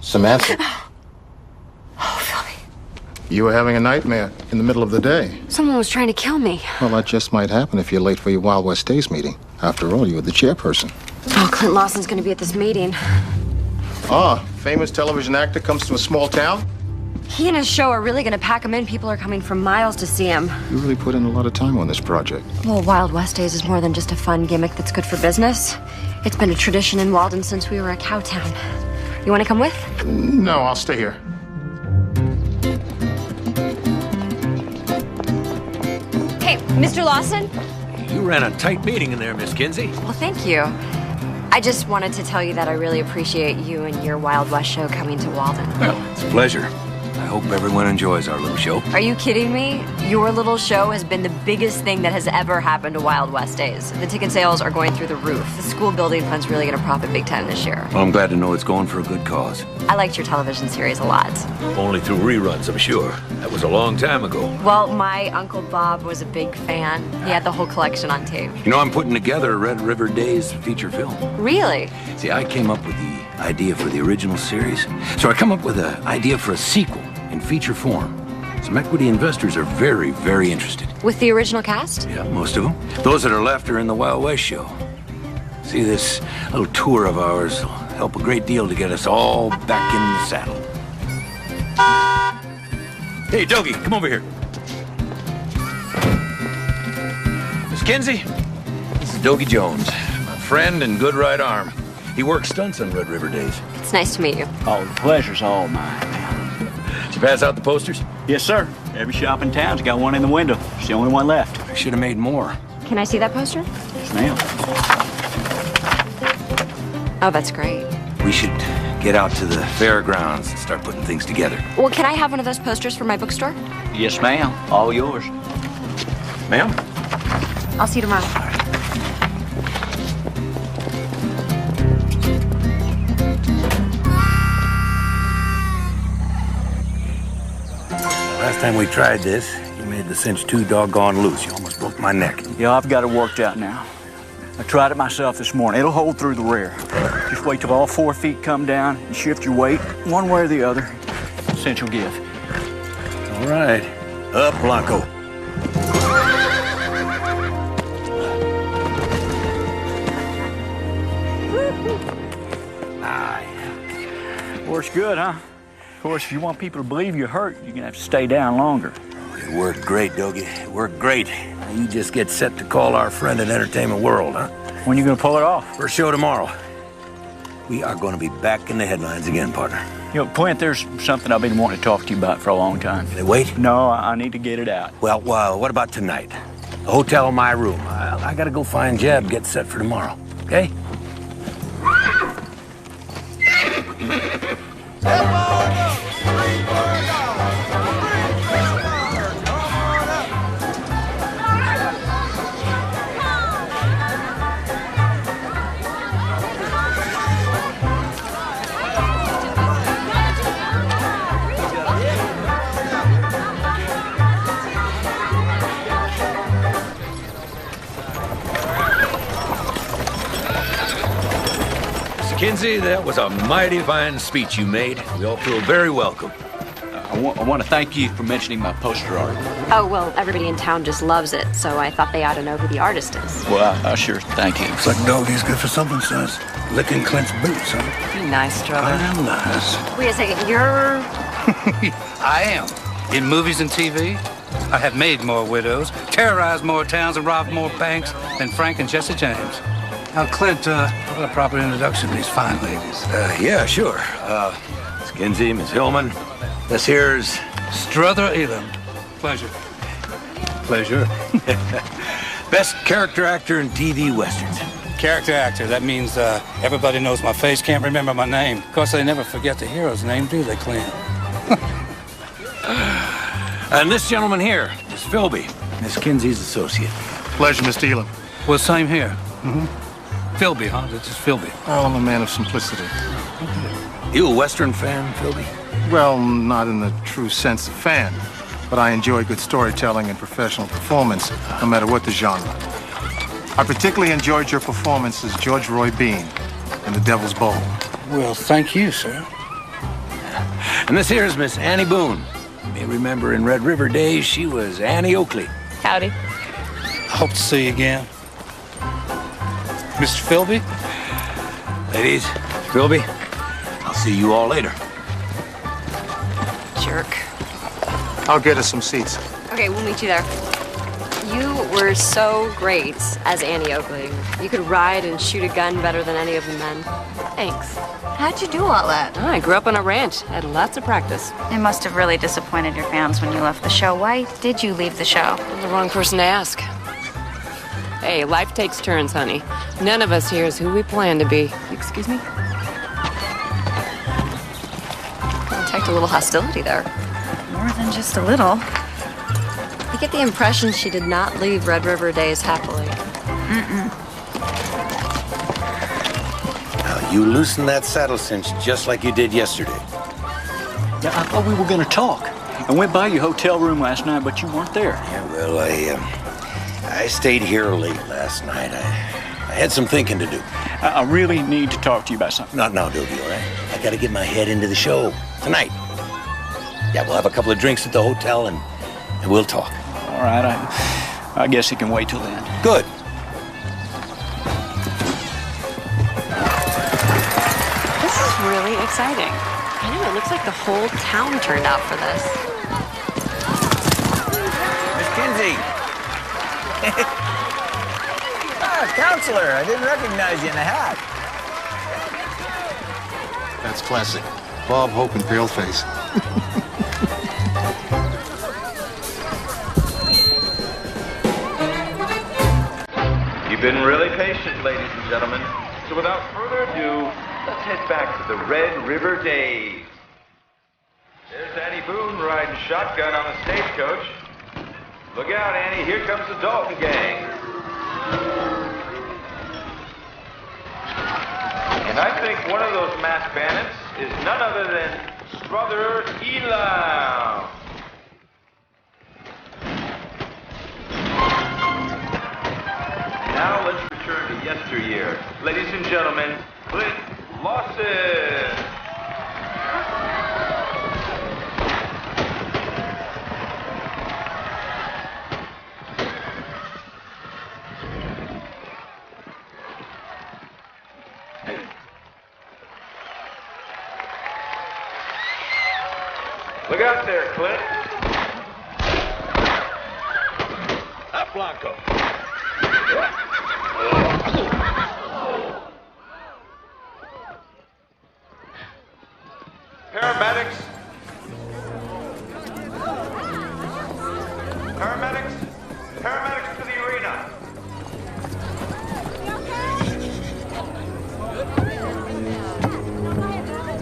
Samantha. Oh, Philly. You were having a nightmare in the middle of the day. Someone was trying to kill me. Well, that just might happen if you're late for your Wild West Days meeting. After all, you were the chairperson. Oh, Clint Lawson's gonna be at this meeting. Ah, famous television actor comes to a small town? He and his show are really gonna pack him in. People are coming from miles to see him. You really put in a lot of time on this project. Well, Wild West Days is more than just a fun gimmick that's good for business. It's been a tradition in Walden since we were a cow town. You wanna come with? No, I'll stay here. Hey, Mr. Lawson? You ran a tight meeting in there, Miss Kinsey. Well, thank you. I just wanted to tell you that I really appreciate you and your Wild West show coming to Walden. Well, it's a pleasure. I hope everyone enjoys our little show. Are you kidding me? Your little show has been the biggest thing that has ever happened to Wild West Days. The ticket sales are going through the roof. The school building fund's really gonna profit big time this year. Well, I'm glad to know it's going for a good cause. I liked your television series a lot. Only through reruns, I'm sure. That was a long time ago. Well, my Uncle Bob was a big fan. He had the whole collection on tape. You know, I'm putting together a Red River Days feature film. Really? See, I came up with the idea for the original series, so I come up with an idea for a sequel in feature form. Some equity investors are very, very interested. With the original cast? Yeah, most of them. Those that are left are in the Wild West show. See, this little tour of ours will help a great deal to get us all back in the saddle. Hey, Dougie, come over here. Miss Kinsey, this is Dougie Jones, my friend and good right arm. He works stunts on Red River Days. It's nice to meet you. Oh, the pleasure's all mine. Did you pass out the posters? Yes, sir. Every shop in town's got one in the window. It's the only one left. I should have made more. Can I see that poster? Yes, ma'am. Oh, that's great. We should get out to the fairgrounds and start putting things together. Well, can I have one of those posters for my bookstore? Yes, ma'am. All yours. Ma'am? I'll see you tomorrow. Last time we tried this, you made the cinch too doggone loose. You almost broke my neck. Yeah, I've got it worked out now. I tried it myself this morning. It'll hold through the rear. Just wait till all 4 feet come down and shift your weight one way or the other. Cinch will give. All right. Up, Blanco. Works good, huh? Of course, if you want people to believe you're hurt, you're gonna have to stay down longer. It worked great, Dougie. It worked great. Now you just get set to call our friend in Entertainment World, huh? When you gonna pull it off? First show tomorrow. We are going to be back in the headlines again, partner. You know, Clint, there's something I've been wanting to talk to you about for a long time. Can they wait? No, I need to get it out. Well, what about tonight? The hotel in my room. I gotta go find Jeb, get set for tomorrow, okay? Kinsey, that was a mighty fine speech you made. We all feel very welcome. I want to thank you for mentioning my poster art. Oh, well, everybody in town just loves it, so I thought they ought to know who the artist is. Well, I sure thank you. Looks like Dougie's good for something, sis. Licking Clint's boots, huh? Be nice, Strother. I am nice. Wait a second, you're... I am. In movies and TV, I have made more widows, terrorized more towns, and robbed more banks than Frank and Jesse James. Now, Clint, what a proper introduction to these fine ladies. Yeah, sure. Miss Kinsey, Miss Hillman. This here's... Strother Elam. Pleasure. Pleasure. Best character actor in TV westerns. Character actor, that means everybody knows my face, can't remember my name. Of course, they never forget the hero's name, do they, Clint? And this gentleman here is Philby, Miss Kinsey's associate. Pleasure, Mr. Elam. Well, same here. Philby, huh? This is Philby. Oh, I'm a man of simplicity. You a Western fan, Philby? Well, not in the true sense of fan, but I enjoy good storytelling and professional performance, no matter what the genre. I particularly enjoyed your performance as George Roy Bean in The Devil's Bowl. Well, thank you, sir. And this here is Miss Annie Boone. You may remember in Red River days, she was Annie Oakley. Howdy. I hope to see you again. Mr. Philby? Ladies, Philby, I'll see you all later. Jerk. I'll get us some seats. Okay, we'll meet you there. You were so great as Annie Oakley. You could ride and shoot a gun better than any of the men. Thanks. How'd you do all that? Oh, I grew up on a ranch. Had lots of practice. It must have really disappointed your fans when you left the show. Why did you leave the show? I'm the wrong person to ask. Hey, life takes turns, honey. None of us here is who we plan to be. Excuse me? Detect a little hostility there. More than just a little. I get the impression she did not leave Red River days happily. Now, you loosen that saddle cinch just like you did yesterday. Yeah, I thought we were gonna talk. I went by your hotel room last night, but you weren't there. Yeah, well, I stayed here late last night. I had some thinking to do. I really need to talk to you about something. Not now, Dobie, all right? I gotta get my head into the show tonight. Yeah, we'll have a couple of drinks at the hotel and we'll talk. All right, I guess it can wait till then. Good. This is really exciting. I know, it looks like the whole town turned out for this. Miss Kinsey. Counselor, I didn't recognize you in the hat. That's classic. Bob Hope and Paleface. You've been really patient, ladies and gentlemen. So without further ado, let's head back to the Red River days. There's Annie Boone riding shotgun on the stagecoach. Look out, Annie, here comes the Dalton gang. And I think one of those masked bandits is none other than Brother Elam. Now let's return to yesteryear. Ladies and gentlemen, Clint Lawson. Look out there, Clint. Up, Blanco. Paramedics. Paramedics. Paramedics to the arena.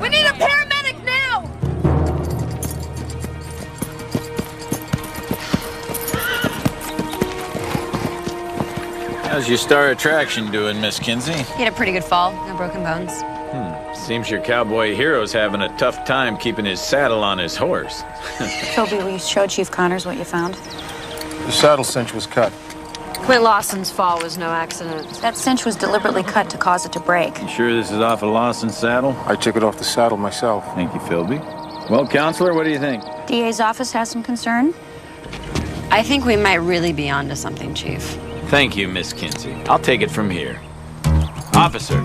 We need a paramedic now! How's your star attraction doing, Miss Kinsey? He had a pretty good fall, no broken bones. Seems your cowboy hero's having a tough time keeping his saddle on his horse. Toby, will you show Chief Connors what you found? The saddle cinch was cut. Quint Lawson's fall was no accident. That cinch was deliberately cut to cause it to break. You sure this is off of Lawson's saddle? I took it off the saddle myself. Thank you, Philby. Well, Counselor, what do you think? DA's office has some concern. I think we might really be onto something, Chief. Thank you, Miss Kinsey. I'll take it from here. Officer.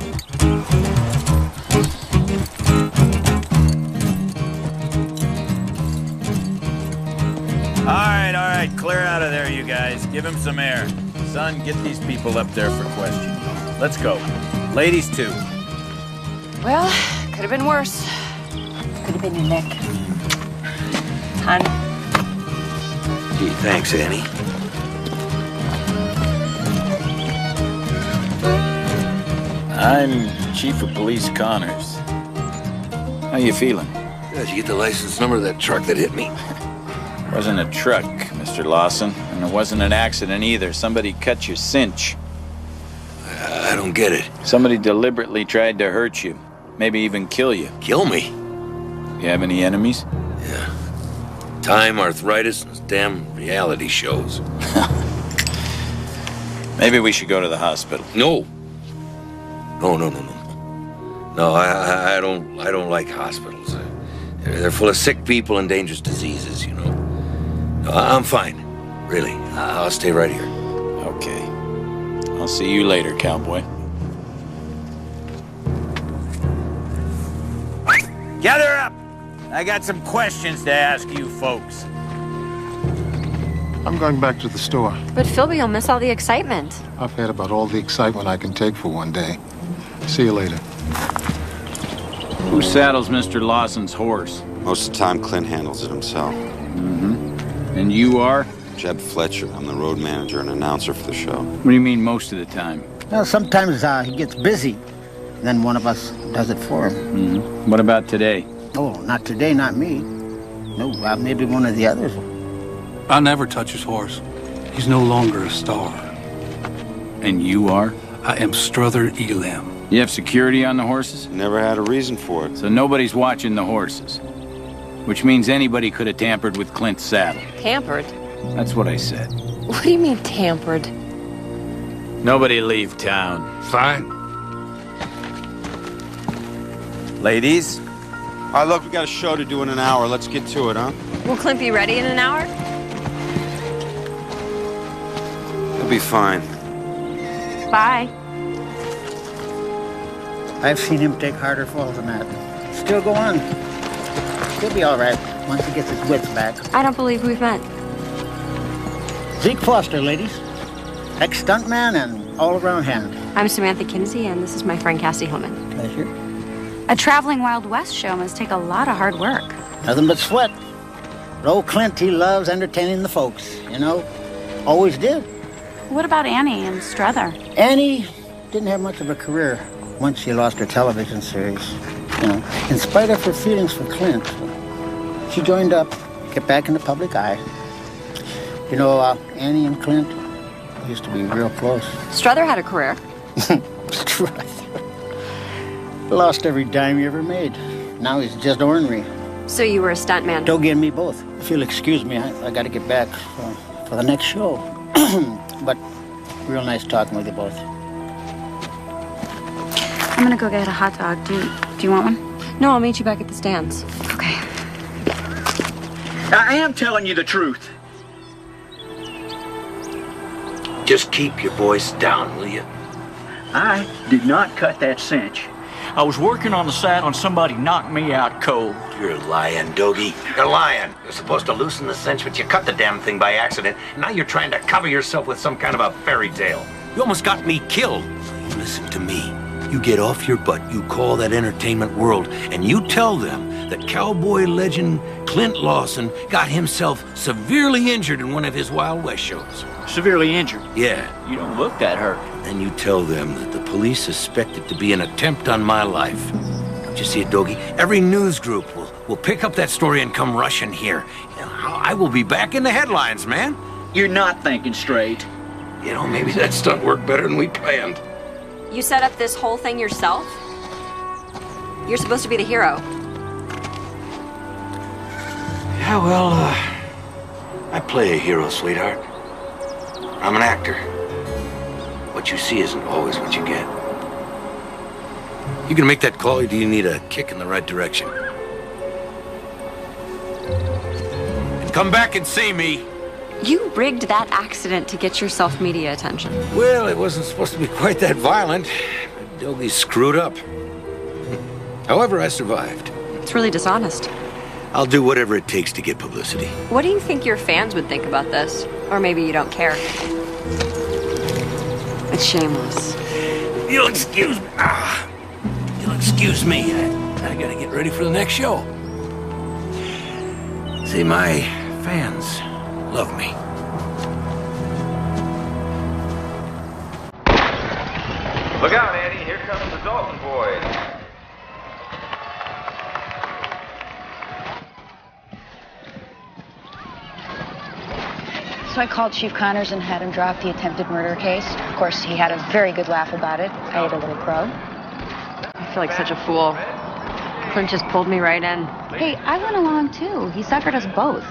All right, clear out of there, you guys. Give him some air. Son, get these people up there for questioning. Let's go. Ladies, too. Well, could have been worse. Could have been your neck. Hon. Gee, thanks, Annie. I'm Chief of Police Connors. How you feeling? Did you get the license number of that truck that hit me? Wasn't a truck, Mr. Lawson. And it wasn't an accident either. Somebody cut your cinch. I don't get it. Somebody deliberately tried to hurt you. Maybe even kill you. Kill me? You have any enemies? Yeah. Time, arthritis, and those damn reality shows. Maybe we should go to the hospital. No. No. No, I don't like hospitals. They're full of sick people and dangerous diseases, you know. No, I'm fine. Really. I'll stay right here. Okay. I'll see you later, cowboy. Gather up! I got some questions to ask you folks. I'm going back to the store. But Philby, you'll miss all the excitement. I've had about all the excitement I can take for one day. See you later. Who saddles Mr. Lawson's horse? Most of the time, Clint handles it himself. Mm-hmm. And you are? Jeb Fletcher. I'm the road manager and announcer for the show. What do you mean most of the time? Well, sometimes he gets busy. Then one of us does it for him. Mm-hmm. What about today? Oh, not today, not me. No, maybe one of the others. I never touch his horse. He's no longer a star. And you are? I am Struther Elam. You have security on the horses? Never had a reason for it. So nobody's watching the horses. Which means anybody could have tampered with Clint's saddle. Tampered? That's what I said. What do you mean tampered? Nobody leave town. Fine. Ladies? All right, look, we got a show to do in an hour. Let's get to it, huh? Will Clint be ready in an hour? He'll be fine. Bye. I've seen him take harder falls than that. Still go on. He'll be all right once he gets his wits back. I don't believe we've met. Zeke Foster, ladies. Ex-stuntman and all-around hand. I'm Samantha Kinsey, and this is my friend Cassie Hillman. Pleasure. A traveling Wild West show must take a lot of hard work. Nothing but sweat. But old Clint, he loves entertaining the folks, you know. Always did. What about Annie and Struther? Annie didn't have much of a career once she lost her television series. You know, in spite of her feelings for Clint, she joined up, get back in the public eye. You know, Annie and Clint used to be real close. Struther had a career. Struther. Lost every dime he ever made. Now he's just ornery. So you were a stuntman? Dogie and me both. If you'll excuse me, I got to get back for the next show. But real nice talking with you both. I'm gonna go get a hot dog. Do you want one? No, I'll meet you back at the stands. Okay. I am telling you the truth. Just keep your voice down, will you? I did not cut that cinch. I was working on the saddle and somebody knocked me out cold. You're lying, Dogie. You're lying. You're supposed to loosen the cinch, but you cut the damn thing by accident. Now you're trying to cover yourself with some kind of a fairy tale. You almost got me killed. Listen to me. You get off your butt, you call that entertainment world, and you tell them that cowboy legend Clint Lawson got himself severely injured in one of his Wild West shows. Severely injured? Yeah. You don't look that hurt. Then you tell them that the police suspect it to be an attempt on my life. Don't you see it, Dogie? Every news group will pick up that story and come rushing here. I will be back in the headlines, man. You're not thinking straight. You know, maybe that stunt worked better than we planned. You set up this whole thing yourself? You're supposed to be the hero. Yeah, well, I play a hero, sweetheart. I'm an actor. What you see isn't always what you get. You gonna make that call, or do you need a kick in the right direction? And come back and see me. You rigged that accident to get yourself media attention. Well, it wasn't supposed to be quite that violent. Dogie screwed up. However, I survived. It's really dishonest. I'll do whatever it takes to get publicity. What do you think your fans would think about this? Or maybe you don't care. It's shameless. You'll excuse me. You'll excuse me. I gotta get ready for the next show. See, my fans love me. Look out, Annie. Here comes the Dalton boys. So I called Chief Connors and had him drop the attempted murder case. Of course, he had a very good laugh about it. I ate a little crow. I feel like such a fool. Clint just pulled me right in. Hey, I went along too. He suckered us both.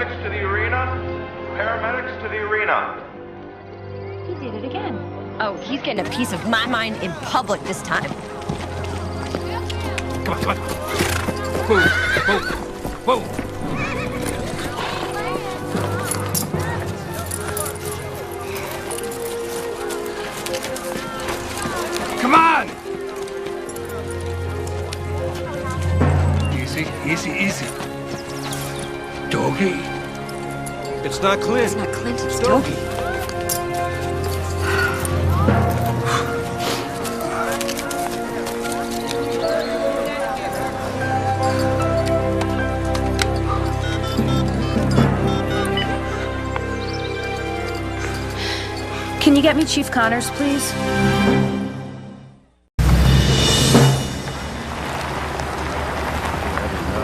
Paramedics to the arena. Paramedics to the arena. He did it again. Oh, he's getting a piece of my mind in public this time. Come on, come on. Whoa, whoa. Come on! Easy, easy, easy. Doggy. It's not Clint. It's not Clint, it's Doggy. Can you get me Chief Connors, please?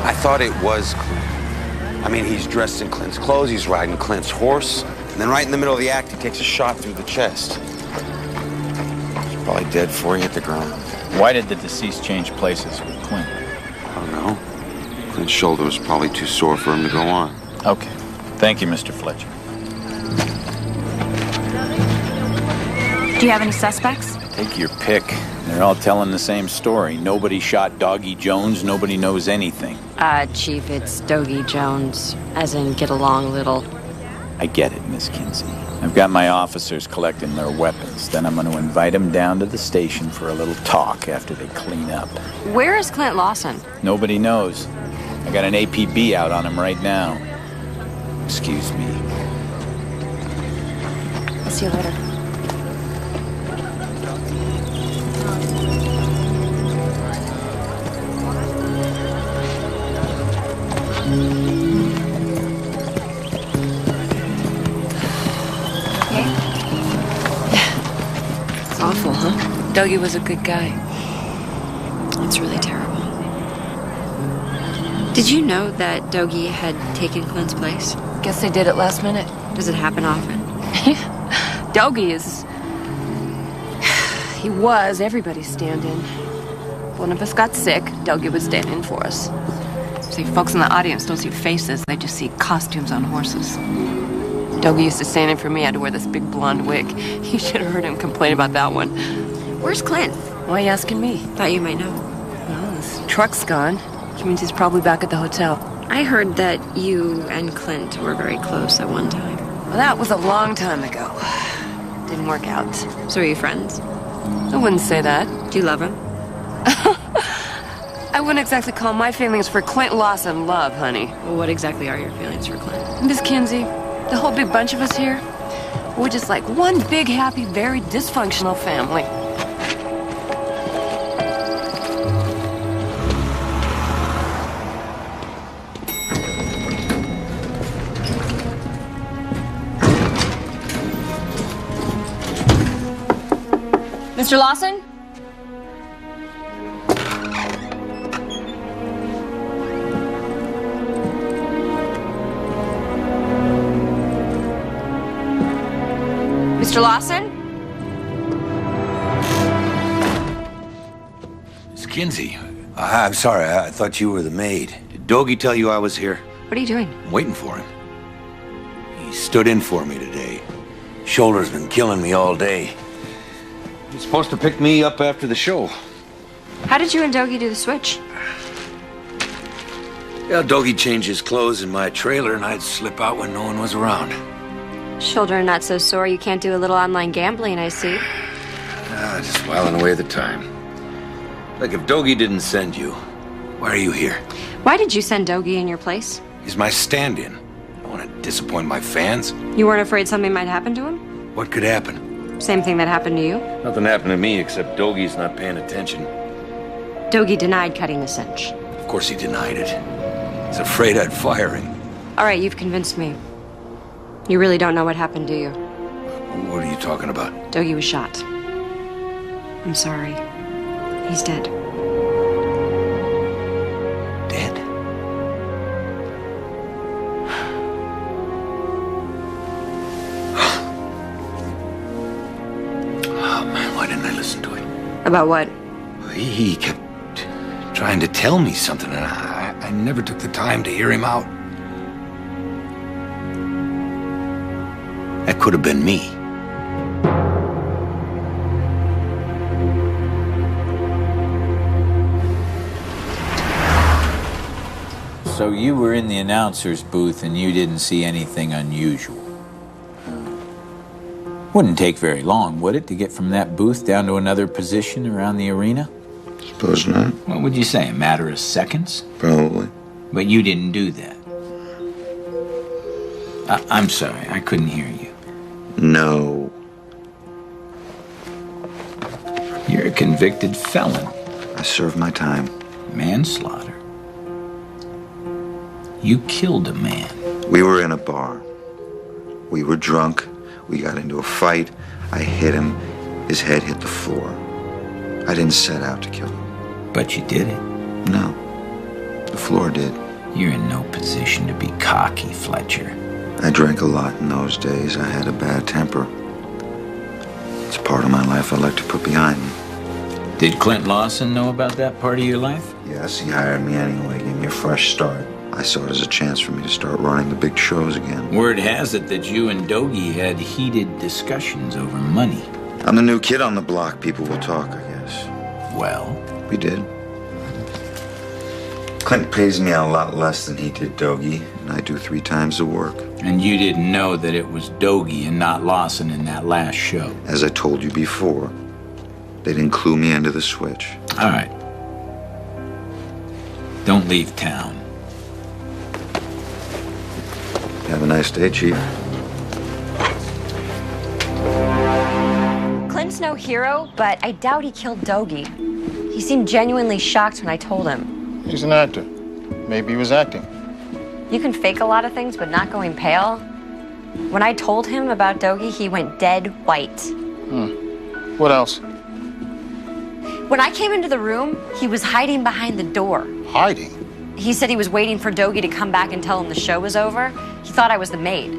I thought it was Clint. I mean, he's dressed in Clint's clothes, he's riding Clint's horse, and then right in the middle of the act, he takes a shot through the chest. He's probably dead before he hit the ground. Why did the deceased change places with Clint? I don't know. Clint's shoulder was probably too sore for him to go on. Okay. Thank you, Mr. Fletcher. Do you have any suspects? Take your pick. They're all telling the same story. Nobody shot Doggy Jones. Nobody knows anything. Chief, it's Doggy Jones. As in, get along, little. I get it, Miss Kinsey. I've got my officers collecting their weapons. Then I'm going to invite them down to the station for a little talk after they clean up. Where is Clint Lawson? Nobody knows. I got an APB out on him right now. Excuse me. I'll see you later. Awful, huh? Dougie was a good guy. It's really terrible. Did you know that Dougie had taken Clint's place? Guess they did it last minute. Does it happen often? Dougie is... He was everybody's stand-in. If one of us got sick, Dougie would stand in for us. See, folks in the audience don't see faces, they just see costumes on horses. Dougie used to stand in for me. I had to wear this big blonde wig. You should have heard him complain about that one. Where's Clint? Why are you asking me? Thought you might know. Well, his truck's gone, which means he's probably back at the hotel. I heard that you and Clint were very close at one time. Well, that was a long time ago. Didn't work out. So are you friends? I wouldn't say that. Do you love him? I wouldn't exactly call my feelings for Clint Lawson love, honey. Well, what exactly are your feelings for Clint? Miss Kinsey, the whole big bunch of us here, we're just like one big, happy, very dysfunctional family. Mr. Lawson? Mr. Lawson? Miss Kinsey, I'm sorry. I thought you were the maid. Did Doggy tell you I was here? What are you doing? I'm waiting for him. He stood in for me today. Shoulder's been killing me all day. He's supposed to pick me up after the show. How did you and Doggy do the switch? Yeah, Doggy changed his clothes in my trailer, and I'd slip out when no one was around. Shoulder are not so sore you can't do a little online gambling, I see. Just whiling away the time. Look, if Doggy didn't send you, why are you here? Why did you send Doggy in your place? He's my stand-in. I want to disappoint my fans. You weren't afraid something might happen to him? What could happen? Same thing that happened to you? Nothing happened to me except Doggy's not paying attention. Doggy denied cutting the cinch. Of course he denied it. He's afraid I'd fire him. All right, you've convinced me. You really don't know what happened, do you? What are you talking about? Doggy was shot. I'm sorry. He's dead. Dead? Oh, man, why didn't I listen to him? About what? He kept trying to tell me something, and I never took the time to hear him out. That could have been me. So you were in the announcer's booth and you didn't see anything unusual? Wouldn't take very long, would it, to get from that booth down to another position around the arena? Suppose not. What would you say, a matter of seconds? Probably. But you didn't do that. I'm sorry, I couldn't hear you. No. You're a convicted felon. I served my time. Manslaughter. You killed a man. We were in a bar. We were drunk. We got into a fight. I hit him. His head hit the floor. I didn't set out to kill him. But you did it. No. The floor did. You're in no position to be cocky, Fletcher. I drank a lot in those days. I had a bad temper. It's a part of my life I'd like to put behind me. Did Clint Lawson know about that part of your life? Yes, he hired me anyway, gave me a fresh start. I saw it as a chance for me to start running the big shows again. Word has it that you and Dogie had heated discussions over money. I'm the new kid on the block. People will talk, I guess. Well? We did. Clint pays me a lot less than he did Dogie, and I do 3 times the work. And you didn't know that it was Dogie and not Lawson in that last show? As I told you before, they didn't clue me into the switch. All right. Don't leave town. Have a nice day, Chief. Clint's no hero, but I doubt he killed Dogie. He seemed genuinely shocked when I told him. He's an actor. Maybe he was acting. You can fake a lot of things, but not going pale. When I told him about Dogie, he went dead white. What else? When I came into the room, he was hiding behind the door. Hiding? He said he was waiting for Dogie to come back and tell him the show was over. He thought I was the maid.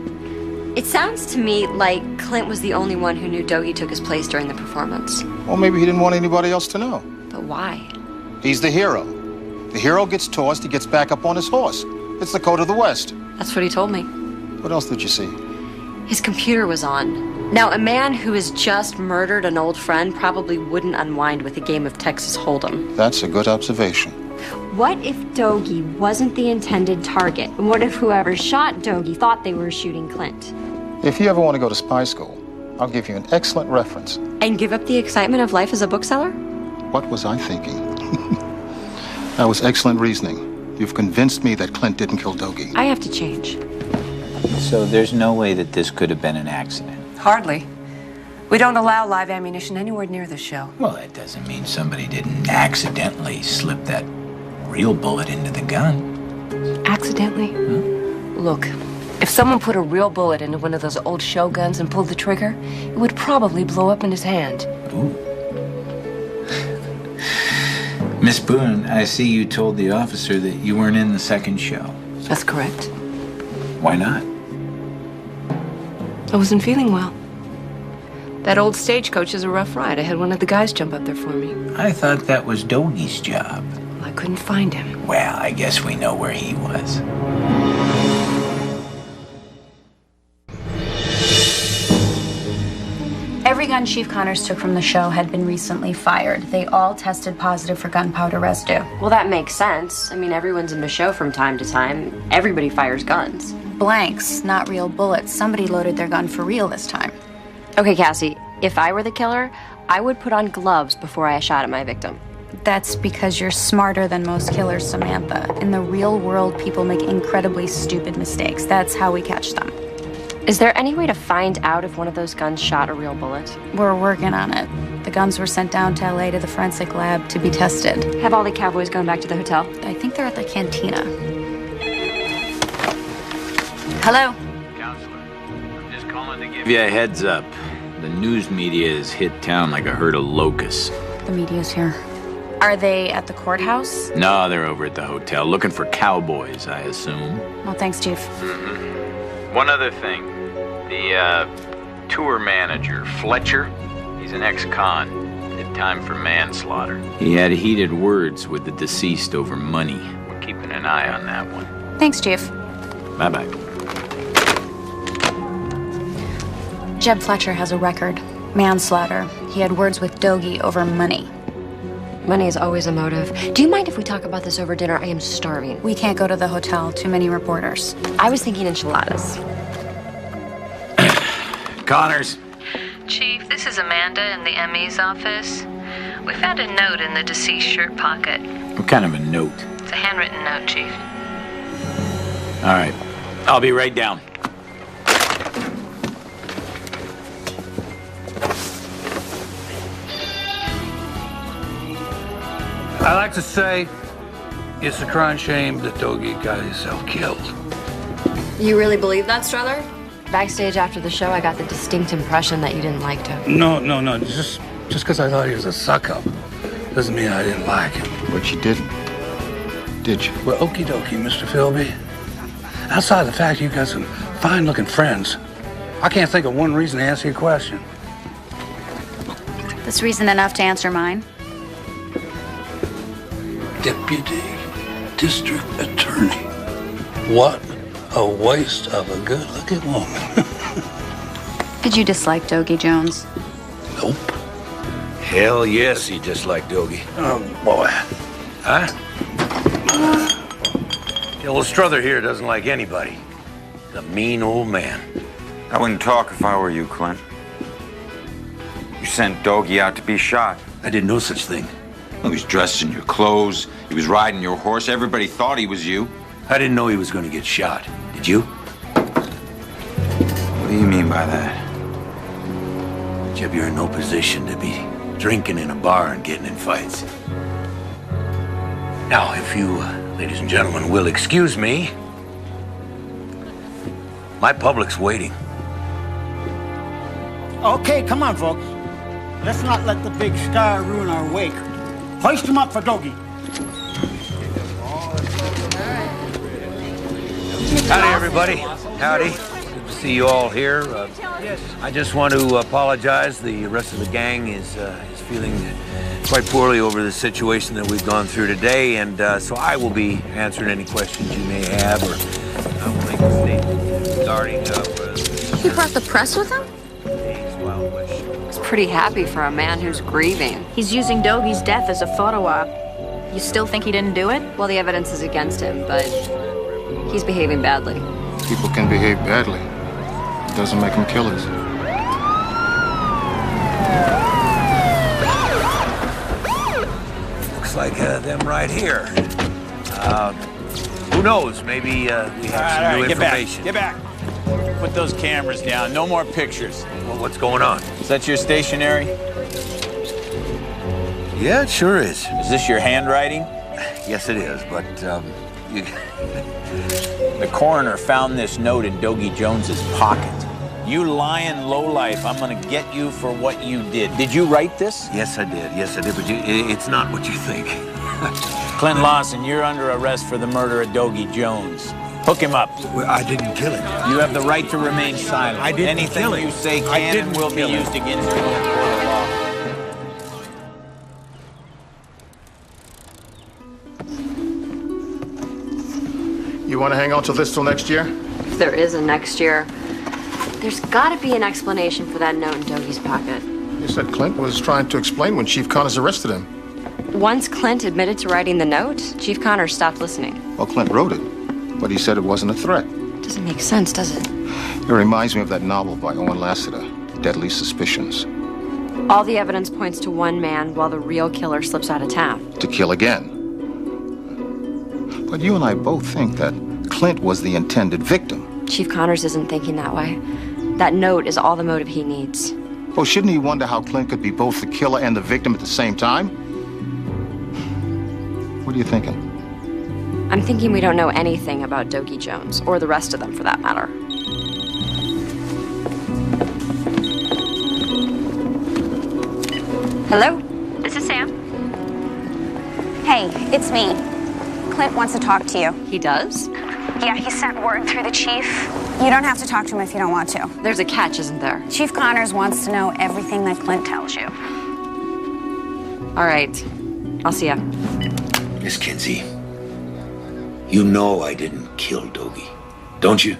It sounds to me like Clint was the only one who knew Dogie took his place during the performance. Well, maybe he didn't want anybody else to know. But why? He's the hero. The hero gets tossed, he gets back up on his horse. It's the code of the West. That's what he told me. What else did you see? His computer was on. Now, a man who has just murdered an old friend probably wouldn't unwind with a game of Texas Hold'em. That's a good observation. What if Dogie wasn't the intended target? And what if whoever shot Dogie thought they were shooting Clint? If you ever want to go to spy school, I'll give you an excellent reference. And give up the excitement of life as a bookseller? What was I thinking? That was excellent reasoning. You've convinced me that Clint didn't kill Dogie. I have to change. So there's no way that this could have been an accident? Hardly. We don't allow live ammunition anywhere near the show. Well, that doesn't mean somebody didn't accidentally slip that real bullet into the gun. Accidentally? Look, if someone put a real bullet into one of those old show guns and pulled the trigger, it would probably blow up in his hand. Ooh. Miss Boone, I see you told the officer that you weren't in the second show. That's correct. Why not? I wasn't feeling well. That old stagecoach is a rough ride. I had one of the guys jump up there for me. I thought that was Dogie's job. Well, I couldn't find him. Well, I guess we know where he was. Every gun Chief Connors took from the show had been recently fired. They all tested positive for gunpowder residue. Well, that makes sense. I mean, everyone's in the show from time to time. Everybody fires guns. Blanks, not real bullets. Somebody loaded their gun for real this time. Okay, Cassie, if I were the killer, I would put on gloves before I shot at my victim. That's because you're smarter than most killers, Samantha. In the real world, people make incredibly stupid mistakes. That's how we catch them. Is there any way to find out if one of those guns shot a real bullet? We're working on it. The guns were sent down to LA to the forensic lab to be tested. Have all the cowboys gone back to the hotel? I think they're at the cantina. Hello? Counselor, I'm just calling to give you a heads up. The news media has hit town like a herd of locusts. The media's here. Are they at the courthouse? No, they're over at the hotel, looking for cowboys, I assume. Oh, thanks, Chief. One other thing. The, tour manager, Fletcher, he's an ex-con. Did time for manslaughter. He had heated words with the deceased over money. We're keeping an eye on that one. Thanks, Chief. Bye-bye. Jeb Fletcher has a record. Manslaughter. He had words with Dogie over money. Money is always a motive. Do you mind if we talk about this over dinner? I am starving. We can't go to the hotel. Too many reporters. I was thinking enchiladas. Connors. Chief, this is Amanda in the ME's office. We found a note in the deceased shirt pocket. What kind of a note? It's a handwritten note, Chief. All right. I'll be right down. I like to say it's a crying shame that Dogie got himself killed. You really believe that, Strother? Backstage after the show, I got the distinct impression that you didn't like Dogie. No. Just because I thought he was a suck-up doesn't mean I didn't like him. But you didn't, did you? Well, okie dokie, Mr. Philby. Outside the fact you got some fine-looking friends, I can't think of one reason to answer your question. That's reason enough to answer mine. Deputy District Attorney. What a waste of a good-looking woman. Did you dislike Dogie Jones? Nope. Hell yes, he disliked Dogie. Oh, boy. Huh? Yeah, well, Strother here doesn't like anybody. He's a mean old man. I wouldn't talk if I were you, Clint. You sent Dogie out to be shot. I did no such thing. He was dressed in your clothes. He was riding your horse. Everybody thought he was you. I didn't know he was going to get shot. Did you? What do you mean by that? Jeb, you're in no position to be drinking in a bar and getting in fights. Now, if you, ladies and gentlemen, will excuse me, my public's waiting. Okay, come on, folks. Let's not let the big star ruin our wake. Hoist him up for Dogie. Howdy, everybody. Howdy. Good to see you all here. I just want to apologize. The rest of the gang is feeling quite poorly over the situation that we've gone through today, and so I will be answering any questions you may have, or I will make a statement regarding. He brought the press with him? He's pretty happy for a man who's grieving. He's using Dogie's death as a photo op. You still think he didn't do it? Well, the evidence is against him, but he's behaving badly. People can behave badly. It doesn't make them killers. Looks like them right here. Who knows? Maybe we have some new information. Get back. Put those cameras down. No more pictures. Well, what's going on? Is that your stationery? Yeah, it sure is. Is this your handwriting? Yes, it is, but you... The coroner found this note in Dogie Jones's pocket. You lying lowlife, I'm gonna get you for what you did. Did you write this? Yes, I did. Yes, I did, but it's not what you think. Clint Lawson, you're under arrest for the murder of Dogie Jones. Hook him up. Well, I didn't kill him. You have the right to remain silent. I didn't Anything kill him. you say can and will be used against you in a court of law. You want to hang on to this till next year? If there is a next year, there's got to be an explanation for that note in Dogie's pocket. You said Clint was trying to explain when Chief Connors arrested him. Once Clint admitted to writing the note, Chief Connors stopped listening. Well, Clint wrote it, but he said it wasn't a threat. Doesn't make sense, does it? It reminds me of that novel by Owen Lasseter, Deadly Suspicions. All the evidence points to one man while the real killer slips out of town. To kill again. But you and I both think that Clint was the intended victim. Chief Connors isn't thinking that way. That note is all the motive he needs. Well, shouldn't he wonder how Clint could be both the killer and the victim at the same time? What are you thinking? I'm thinking we don't know anything about Dogie Jones, or the rest of them for that matter. Hello? This is Sam. Hey, it's me. Clint wants to talk to you. He does? Yeah, he sent word through the chief. You don't have to talk to him if you don't want to. There's a catch, isn't there? Chief Connors wants to know everything that Clint tells you. All right. I'll see ya. Miss Kinsey, you know I didn't kill Dogie, don't you?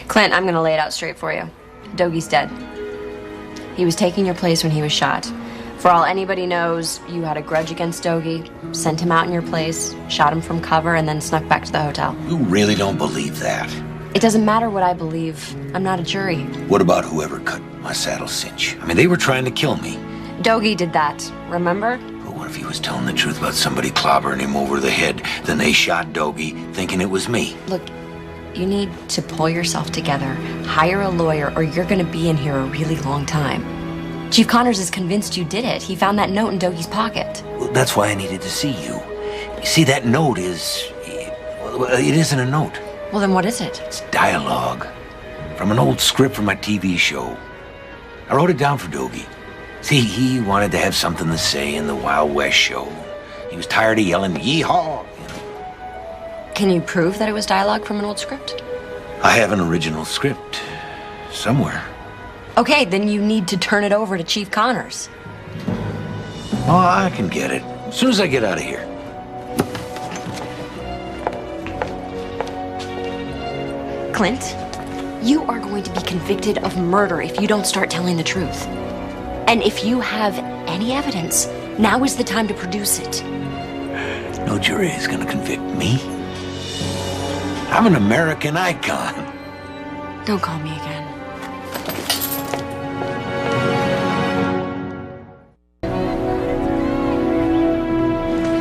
Clint, I'm gonna lay it out straight for you. Dougie's dead. He was taking your place when he was shot. For all anybody knows, you had a grudge against Dogie, sent him out in your place, shot him from cover, and then snuck back to the hotel. You really don't believe that? It doesn't matter what I believe. I'm not a jury. What about whoever cut my saddle cinch? I mean, they were trying to kill me. Dogie did that, remember? But what if he was telling the truth about somebody clobbering him over the head? Then they shot Dogie, thinking it was me. Look, you need to pull yourself together, hire a lawyer, or you're gonna be in here a really long time. Chief Connors is convinced you did it. He found that note in Dogie's pocket. Well, that's why I needed to see you. You see, that note is... well, it isn't a note. Well, then what is it? It's dialogue from an old script from my TV show. I wrote it down for Dogie. See, he wanted to have something to say in the Wild West show. He was tired of yelling, "Yeehaw!" Can you prove that it was dialogue from an old script? I have an original script somewhere. Okay, then you need to turn it over to Chief Connors. Oh, I can get it as soon as I get out of here. Clint, you are going to be convicted of murder if you don't start telling the truth. And if you have any evidence, now is the time to produce it. No jury is going to convict me. I'm an American icon. Don't call me again.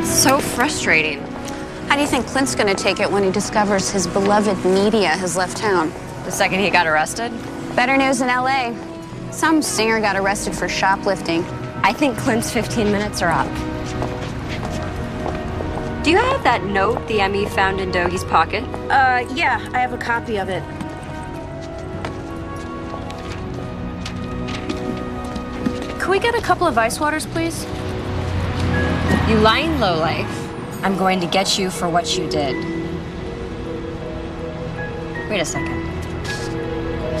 So frustrating. How do you think Clint's gonna take it when he discovers his beloved media has left town? The second he got arrested? Better news in LA. Some singer got arrested for shoplifting. I think Clint's 15 minutes are up. Do you have that note the ME found in Dogie's pocket? Yeah, I have a copy of it. Can we get a couple of ice waters, please? You lying lowlife. I'm going to get you for what you did. Wait a second.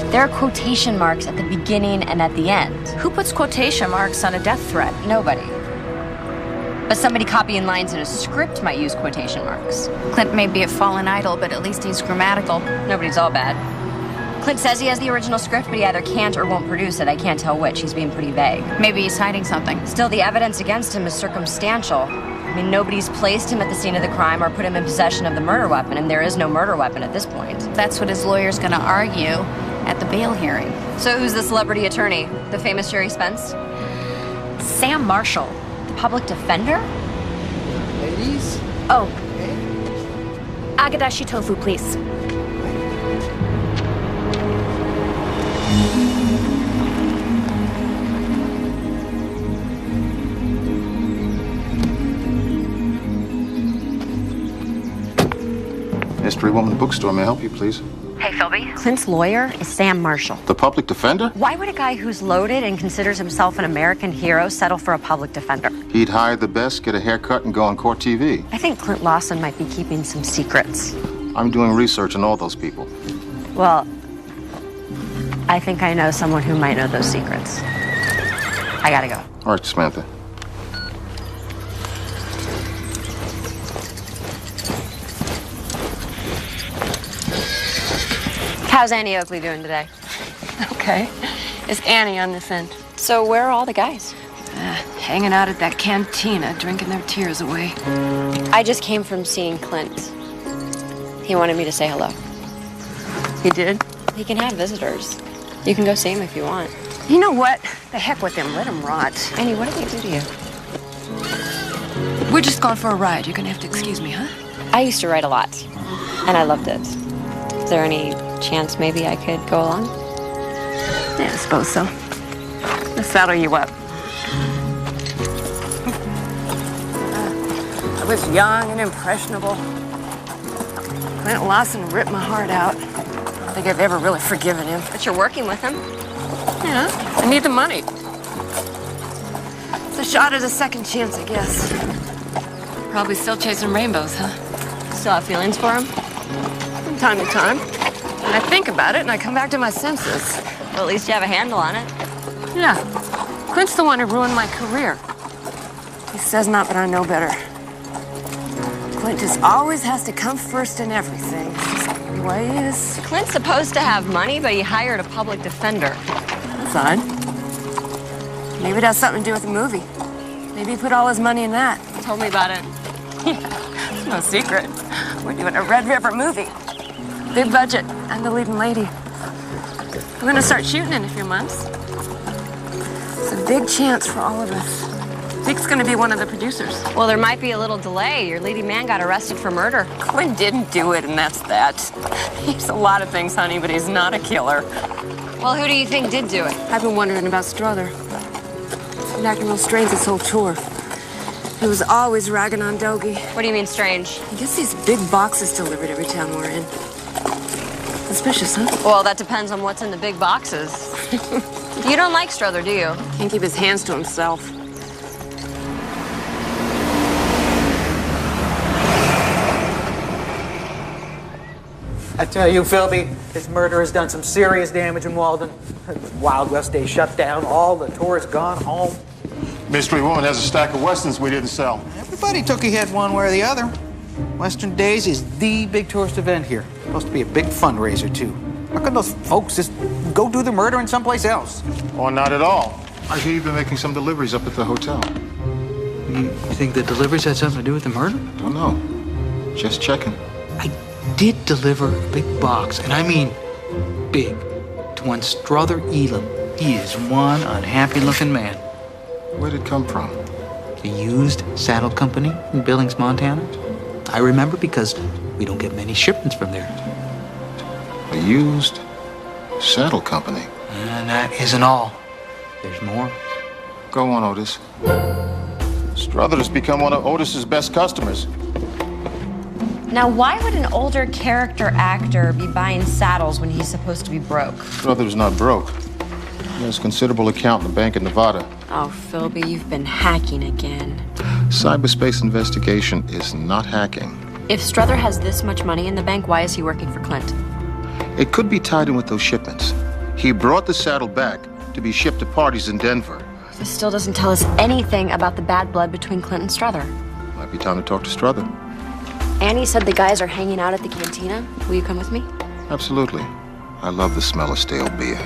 There are quotation marks at the beginning and at the end. Who puts quotation marks on a death threat? Nobody. But somebody copying lines in a script might use quotation marks. Clint may be a fallen idol, but at least he's grammatical. Nobody's all bad. Clint says he has the original script, but he either can't or won't produce it. I can't tell which. He's being pretty vague. Maybe he's hiding something. Still, the evidence against him is circumstantial. I mean, nobody's placed him at the scene of the crime or put him in possession of the murder weapon, and there is no murder weapon at this point. That's what his lawyer's gonna argue at the bail hearing. So who's the celebrity attorney? The famous Jerry Spence? Sam Marshall. The public defender? Ladies? Oh. Agadashi tofu, please. Mystery Woman Bookstore, may I help you, please? Hey, Philby. Clint's lawyer is Sam Marshall. The public defender? Why would a guy who's loaded and considers himself an American hero settle for a public defender? He'd hire the best, get a haircut, and go on court TV. I think Clint Lawson might be keeping some secrets. I'm doing research on all those people. Well, I think I know someone who might know those secrets. I gotta go. All right, Samantha. How's Annie Oakley doing today? Okay. Is Annie on this end? So where are all the guys? Hanging out at that cantina, drinking their tears away. I just came from seeing Clint. He wanted me to say hello. He did? He can have visitors. You can go see him if you want. You know what? The heck with him. Let him rot. Annie, what did they do to you? We're just going for a ride. You're gonna have to excuse me, huh? I used to write a lot, and I loved it. Is there any chance maybe I could go along? Yeah, I suppose so. Let's saddle you up. I was young and impressionable. Clint Lawson ripped my heart out. I don't think I've ever really forgiven him. But you're working with him. Yeah, I need the money. It's a shot at a second chance, I guess. Probably still chasing rainbows, huh? Still have feelings for him? From time to time. And I think about it and I come back to my senses. Well, at least you have a handle on it. Yeah. Clint's the one who ruined my career. He says not, but I know better. Clint just always has to come first in everything. He ways. Clint's supposed to have money, but he hired a public defender. That's odd. Maybe it has something to do with the movie. Maybe he put all his money in that. Tell me about it. It's no secret. We're doing a Red River movie. Big budget. I'm the leading lady. We're gonna start shooting in a few months. It's a big chance for all of us. Zeke's gonna be one of the producers. Well, there might be a little delay. Your leading man got arrested for murder. Clint didn't do it, and that's that. He's a lot of things, honey, but he's not a killer. Well, who do you think did do it? I've been wondering about Strother. He's been acting real strange this whole tour. He was always ragging on Dogie. What do you mean strange? He gets these big boxes delivered every town we're in. Suspicious, huh? Well, that depends on what's in the big boxes. You don't like Strother, do you? Can't keep his hands to himself. I tell you, Philby, this murder has done some serious damage in Walden. Wild West Day shut down, all the tourists gone home. Mystery woman has a stack of westerns we didn't sell. Everybody took a hit one way or the other. Western Days is the big tourist event here. Supposed to be a big fundraiser, too. How can those folks just go do the murdering someplace else? Oh, not at all. I hear you've been making some deliveries up at the hotel. You think the deliveries had something to do with the murder? Don't know. Just checking. I did deliver a big box, and I mean big, to one Strother Elam. He is one unhappy-looking man. Where'd it come from? The used saddle company in Billings, Montana. I remember because we don't get many shipments from there. A used saddle company? And that isn't all. There's more. Go on, Otis. Strother has become one of Otis's best customers. Now, why would an older character actor be buying saddles when he's supposed to be broke? Strother's not broke. He has a considerable account in the bank in Nevada. Oh, Philby, you've been hacking again. Cyberspace investigation is not hacking. If Strother has this much money in the bank, why is he working for Clint? It could be tied in with those shipments. He brought the saddle back to be shipped to parties in Denver. This still doesn't tell us anything about the bad blood between Clint and Strother. Might be time to talk to Strother. Annie said the guys are hanging out at the cantina. Will you come with me? Absolutely. I love the smell of stale beer.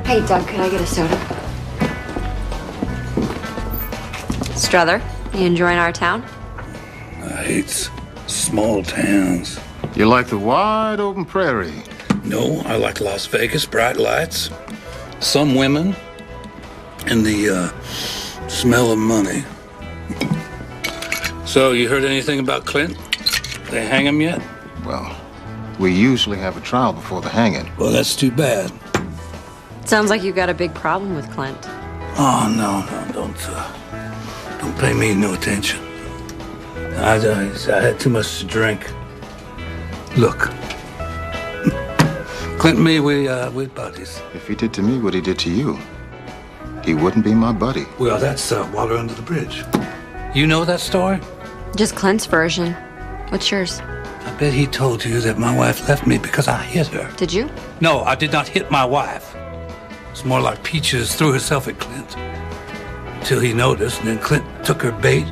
Hey, Doug, could I get a soda? Strother, you enjoying our town? I hate small towns. You like the wide open prairie? No, I like Las Vegas, bright lights, some women, and the smell of money. So, you heard anything about Clint? They hang him yet? Well, we usually have a trial before the hanging. Well, that's too bad. Sounds like you got a big problem with Clint. Oh, no, don't pay me no attention. I had too much to drink. Look, Clint and me, we're buddies. If he did to me what he did to you, he wouldn't be my buddy. Well, that's water under the bridge. You know that story? Just Clint's version. What's yours? I bet he told you that my wife left me because I hit her. Did you? No, I did not hit my wife. It's more like Peaches threw herself at Clint. Until he noticed, and then Clint took her bait,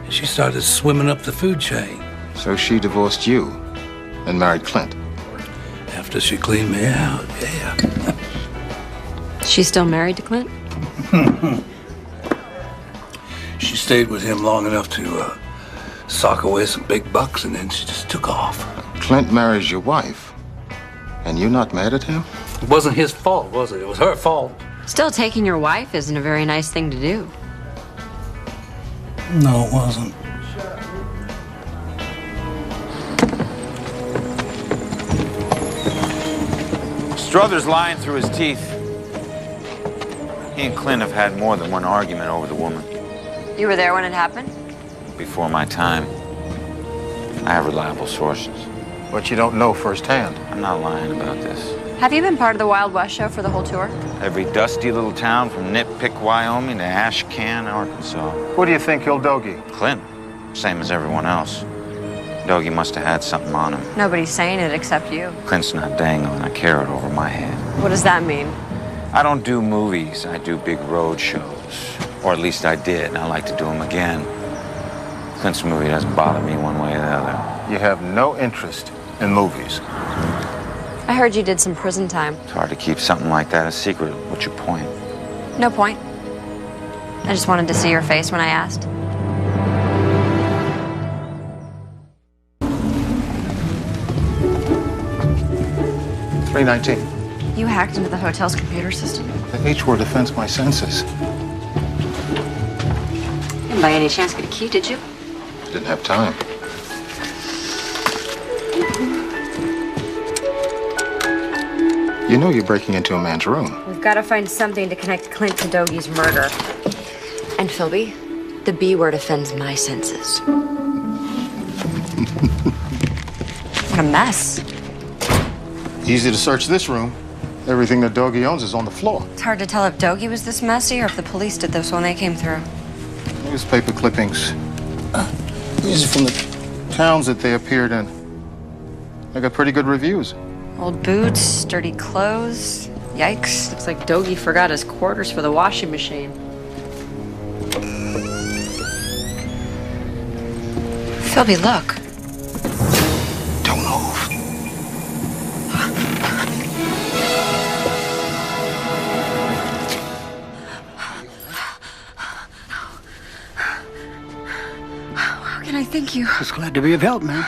and she started swimming up the food chain. So she divorced you and married Clint? After she cleaned me out, yeah. She's still married to Clint? She stayed with him long enough to sock away some big bucks, and then she just took off. Clint marries your wife, and you're not mad at him? It wasn't his fault, was it? It was her fault. Still, taking your wife isn't a very nice thing to do. No, it wasn't. Strother's lying through his teeth. He and Clint have had more than one argument over the woman. You were there when it happened? Before my time. I have reliable sources. But you don't know firsthand. I'm not lying about this. Have you been part of the Wild West show for the whole tour? Every dusty little town from Nitpick, Wyoming to Ashcan, Arkansas. Who do you think killed Dogie? Clint. Same as everyone else. Doggy must have had something on him. Nobody's saying it except you. Clint's not dangling a carrot over my head. What does that mean? I don't do movies. I do big road shows. Or at least I did, and I like to do them again. Clint's movie doesn't bother me one way or the other. You have no interest in movies. I heard you did some prison time. It's hard to keep something like that a secret. What's your point? No point. I just wanted to see your face when I asked. $319. You hacked into the hotel's computer system? The H word offends my senses. Didn't by any chance get a key, did you? Didn't have time. You know you're breaking into a man's room. We've got to find something to connect Clint to Doggy's murder. And Philby, the B word offends my senses. What a mess. Easy to search this room. Everything that Doggy owns is on the floor. It's hard to tell if Doggy was this messy or if the police did this when they came through. Newspaper clippings. These are from the towns that they appeared in. They got pretty good reviews. Old boots, dirty clothes. Yikes. Looks like Doggy forgot his quarters for the washing machine. Philby, look. Don't move. How can I thank you? Just glad to be of help, man.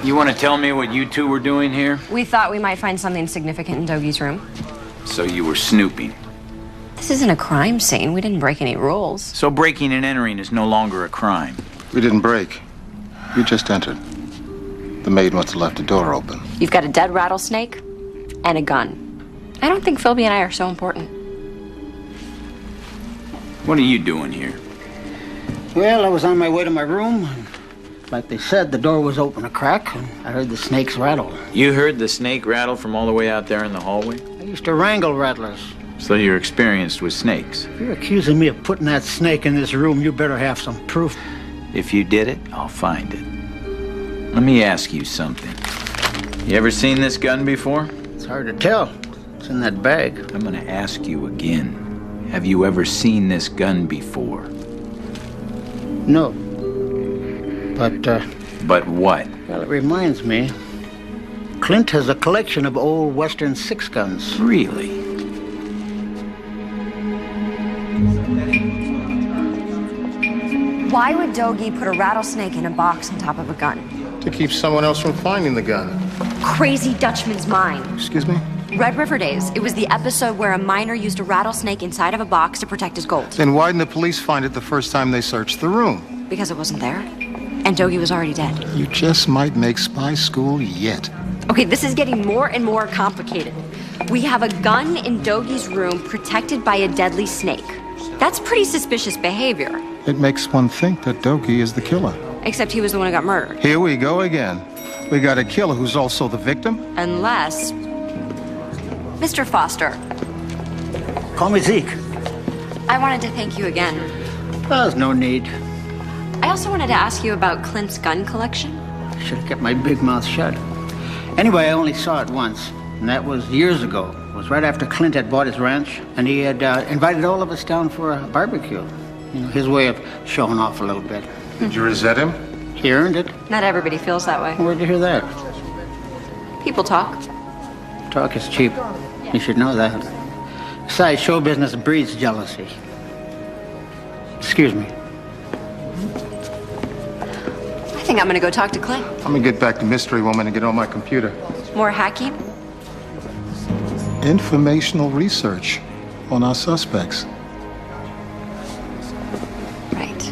You want to tell me what you two were doing here? We thought we might find something significant in Doggy's room. So you were snooping. This isn't a crime scene. We didn't break any rules. So breaking and entering is no longer a crime. We didn't break. We just entered. The maid must have left the door open. You've got a dead rattlesnake and a gun. I don't think Philby and I are so important. What are you doing here? Well, I was on my way to my room. And like they said, the door was open a crack, and I heard the snakes rattle. You heard the snake rattle from all the way out there in the hallway? I used to wrangle rattlers. So you're experienced with snakes? If you're accusing me of putting that snake in this room, you better have some proof. If you did it, I'll find it. Let me ask you something. You ever seen this gun before? It's hard to tell. It's in that bag. I'm gonna ask you again. Have you ever seen this gun before? No. But, But what? well, it reminds me. Clint has a collection of old Western six guns. Really? Why would Doggy put a rattlesnake in a box on top of a gun? To keep someone else from finding the gun. Crazy Dutchman's mind. Excuse me? Red River Days. It was the episode where a miner used a rattlesnake inside of a box to protect his gold. Then why didn't the police find it the first time they searched the room? Because it wasn't there. And Doggy was already dead. You just might make spy school yet. Okay, this is getting more and more complicated. We have a gun in Doggy's room protected by a deadly snake. That's pretty suspicious behavior. It makes one think that Doggy is the killer. Except he was the one who got murdered. Here we go again. We got a killer who's also the victim. Unless... Mr. Foster. Call me Zeke. I wanted to thank you again. There's no need. I also wanted to ask you about Clint's gun collection. Should have kept my big mouth shut. Anyway, I only saw it once, and that was years ago. It was right after Clint had bought his ranch, and he had invited all of us down for a barbecue. You know, his way of showing off a little bit. Did you resent him? He earned it. Not everybody feels that way. Where'd you hear that? People talk. Talk is cheap. You should know that. Besides, show business breeds jealousy. Excuse me. I think I'm gonna go talk to Clint. I'm gonna get back to Mystery Woman and get on my computer. More hacking? Informational research on our suspects. Right.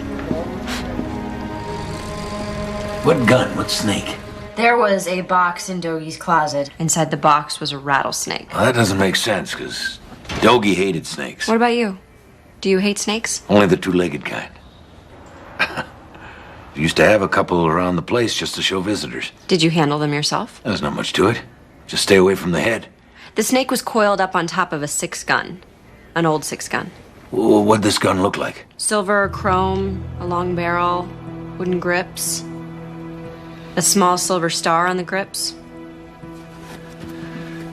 What gun? What snake? There was a box in Doggy's closet. Inside the box was a rattlesnake. Well, that doesn't make sense, because Doggy hated snakes. What about you? Do you hate snakes? Only the two-legged kind. Used to have a couple around the place just to show visitors. Did you handle them yourself? There's not much to it. Just stay away from the head. The snake was coiled up on top of a 6-gun. An old 6-gun. What'd this gun look like? Silver, chrome, a long barrel, wooden grips, a small silver star on the grips.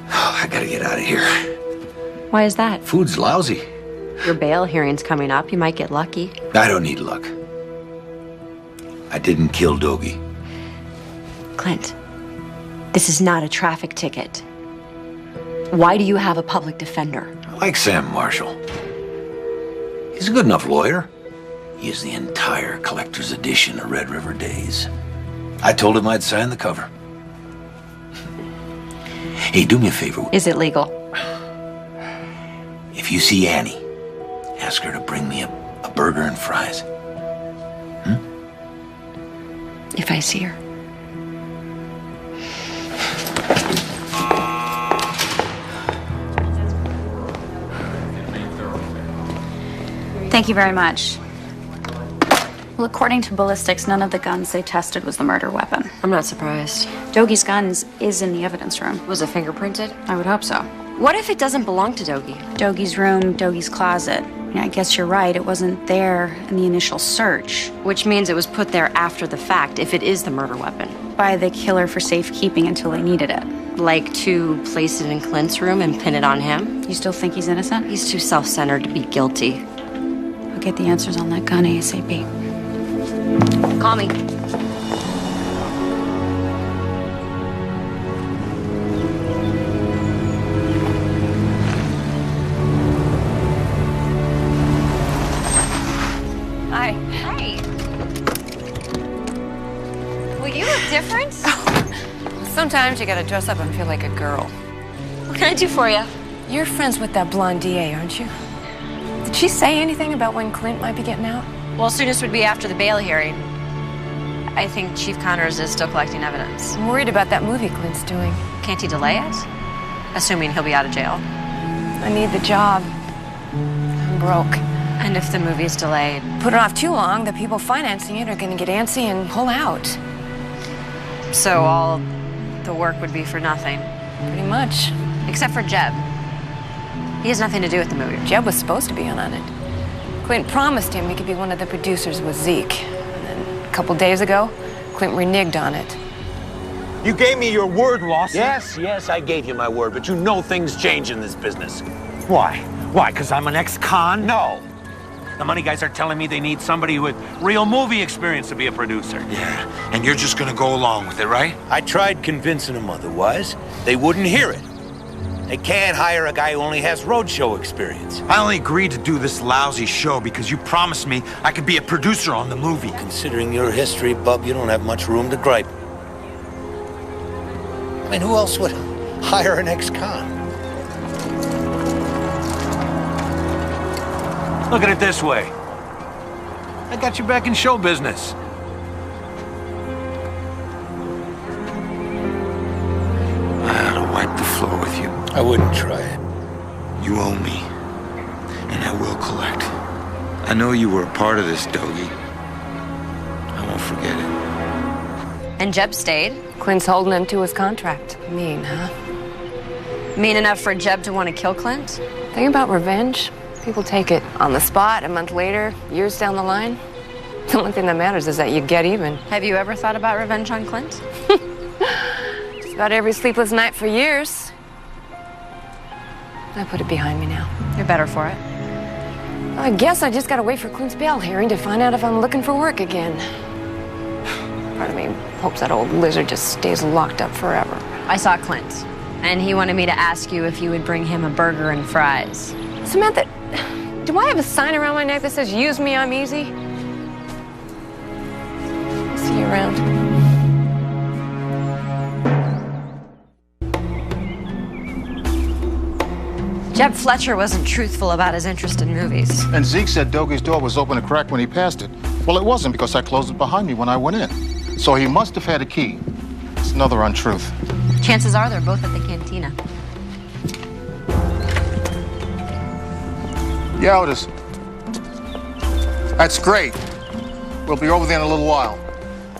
I gotta get out of here. Why is that? Food's lousy. Your bail hearing's coming up. You might get lucky. I don't need luck. I didn't kill Dogie. Clint, this is not a traffic ticket. Why do you have a public defender? I like Sam Marshall. He's a good enough lawyer. He is the entire collector's edition of Red River Days. I told him I'd sign the cover. Hey, do me a favor. Is it legal? If you see Annie, ask her to bring me a burger and fries. If I see her. Thank you very much. Well, according to ballistics, none of the guns they tested was the murder weapon. I'm not surprised. Dogie's guns is in the evidence room. Was it fingerprinted? I would hope so. What if it doesn't belong to Dogie? Dogie's room, Dogie's closet. I guess you're right, it wasn't there in the initial search. Which means it was put there after the fact, if it is the murder weapon. By the killer for safekeeping until they needed it. Like to place it in Clint's room and pin it on him? You still think he's innocent? He's too self-centered to be guilty. I'll get the answers on that gun ASAP. Call me. Hi. Hey. Well, you look different. Sometimes you gotta dress up and feel like a girl. What can I do for you? You're friends with that blonde DA, aren't you? Did she say anything about when Clint might be getting out? Well, soonest would be after the bail hearing. I think Chief Connors is still collecting evidence. I'm worried about that movie Clint's doing. Can't he delay it? Assuming he'll be out of jail. I need the job. I'm broke. And if the movie's delayed? Put it off too long, the people financing it are gonna get antsy and pull out. So all the work would be for nothing? Pretty much. Except for Jeb. He has nothing to do with the movie. Jeb was supposed to be in on it. Clint promised him he could be one of the producers with Zeke. And then a couple days ago, Clint reneged on it. You gave me your word, Lawson. Yes, I gave you my word, but you know things change in this business. Why? Why? Because I'm an ex-con? No. The money guys are telling me they need somebody with real movie experience to be a producer. Yeah, and you're just gonna go along with it, right? I tried convincing them otherwise. They wouldn't hear it. They can't hire a guy who only has roadshow experience. I only agreed to do this lousy show because you promised me I could be a producer on the movie. Considering your history, bub, you don't have much room to gripe. I mean, who else would hire an ex-con? Look at it this way. I got you back in show business. I ought to wipe the floor with you. I wouldn't try it. You owe me, and I will collect. I know you were a part of this, Dogie. I won't forget it. And Jeb stayed? Clint's holding him to his contract. Mean, huh? Mean enough for Jeb to want to kill Clint? Thing about revenge, people take it on the spot, a month later, years down the line. The only thing that matters is that you get even. Have you ever thought about revenge on Clint? Just about every sleepless night for years. I put it behind me now. You're better for it. I guess I just gotta wait for Clint's bail hearing to find out if I'm looking for work again. Part of me hopes that old lizard just stays locked up forever. I saw Clint, and he wanted me to ask you if you would bring him a burger and fries. Samantha, do I have a sign around my neck that says, "Use me, I'm easy"? See you around. Jeb Fletcher wasn't truthful about his interest in movies. And Zeke said Dogie's door was open a crack when he passed it. Well, it wasn't because I closed it behind me when I went in. So he must have had a key. It's another untruth. Chances are they're both at the cantina. Yeah, Otis. That's great. We'll be over there in a little while.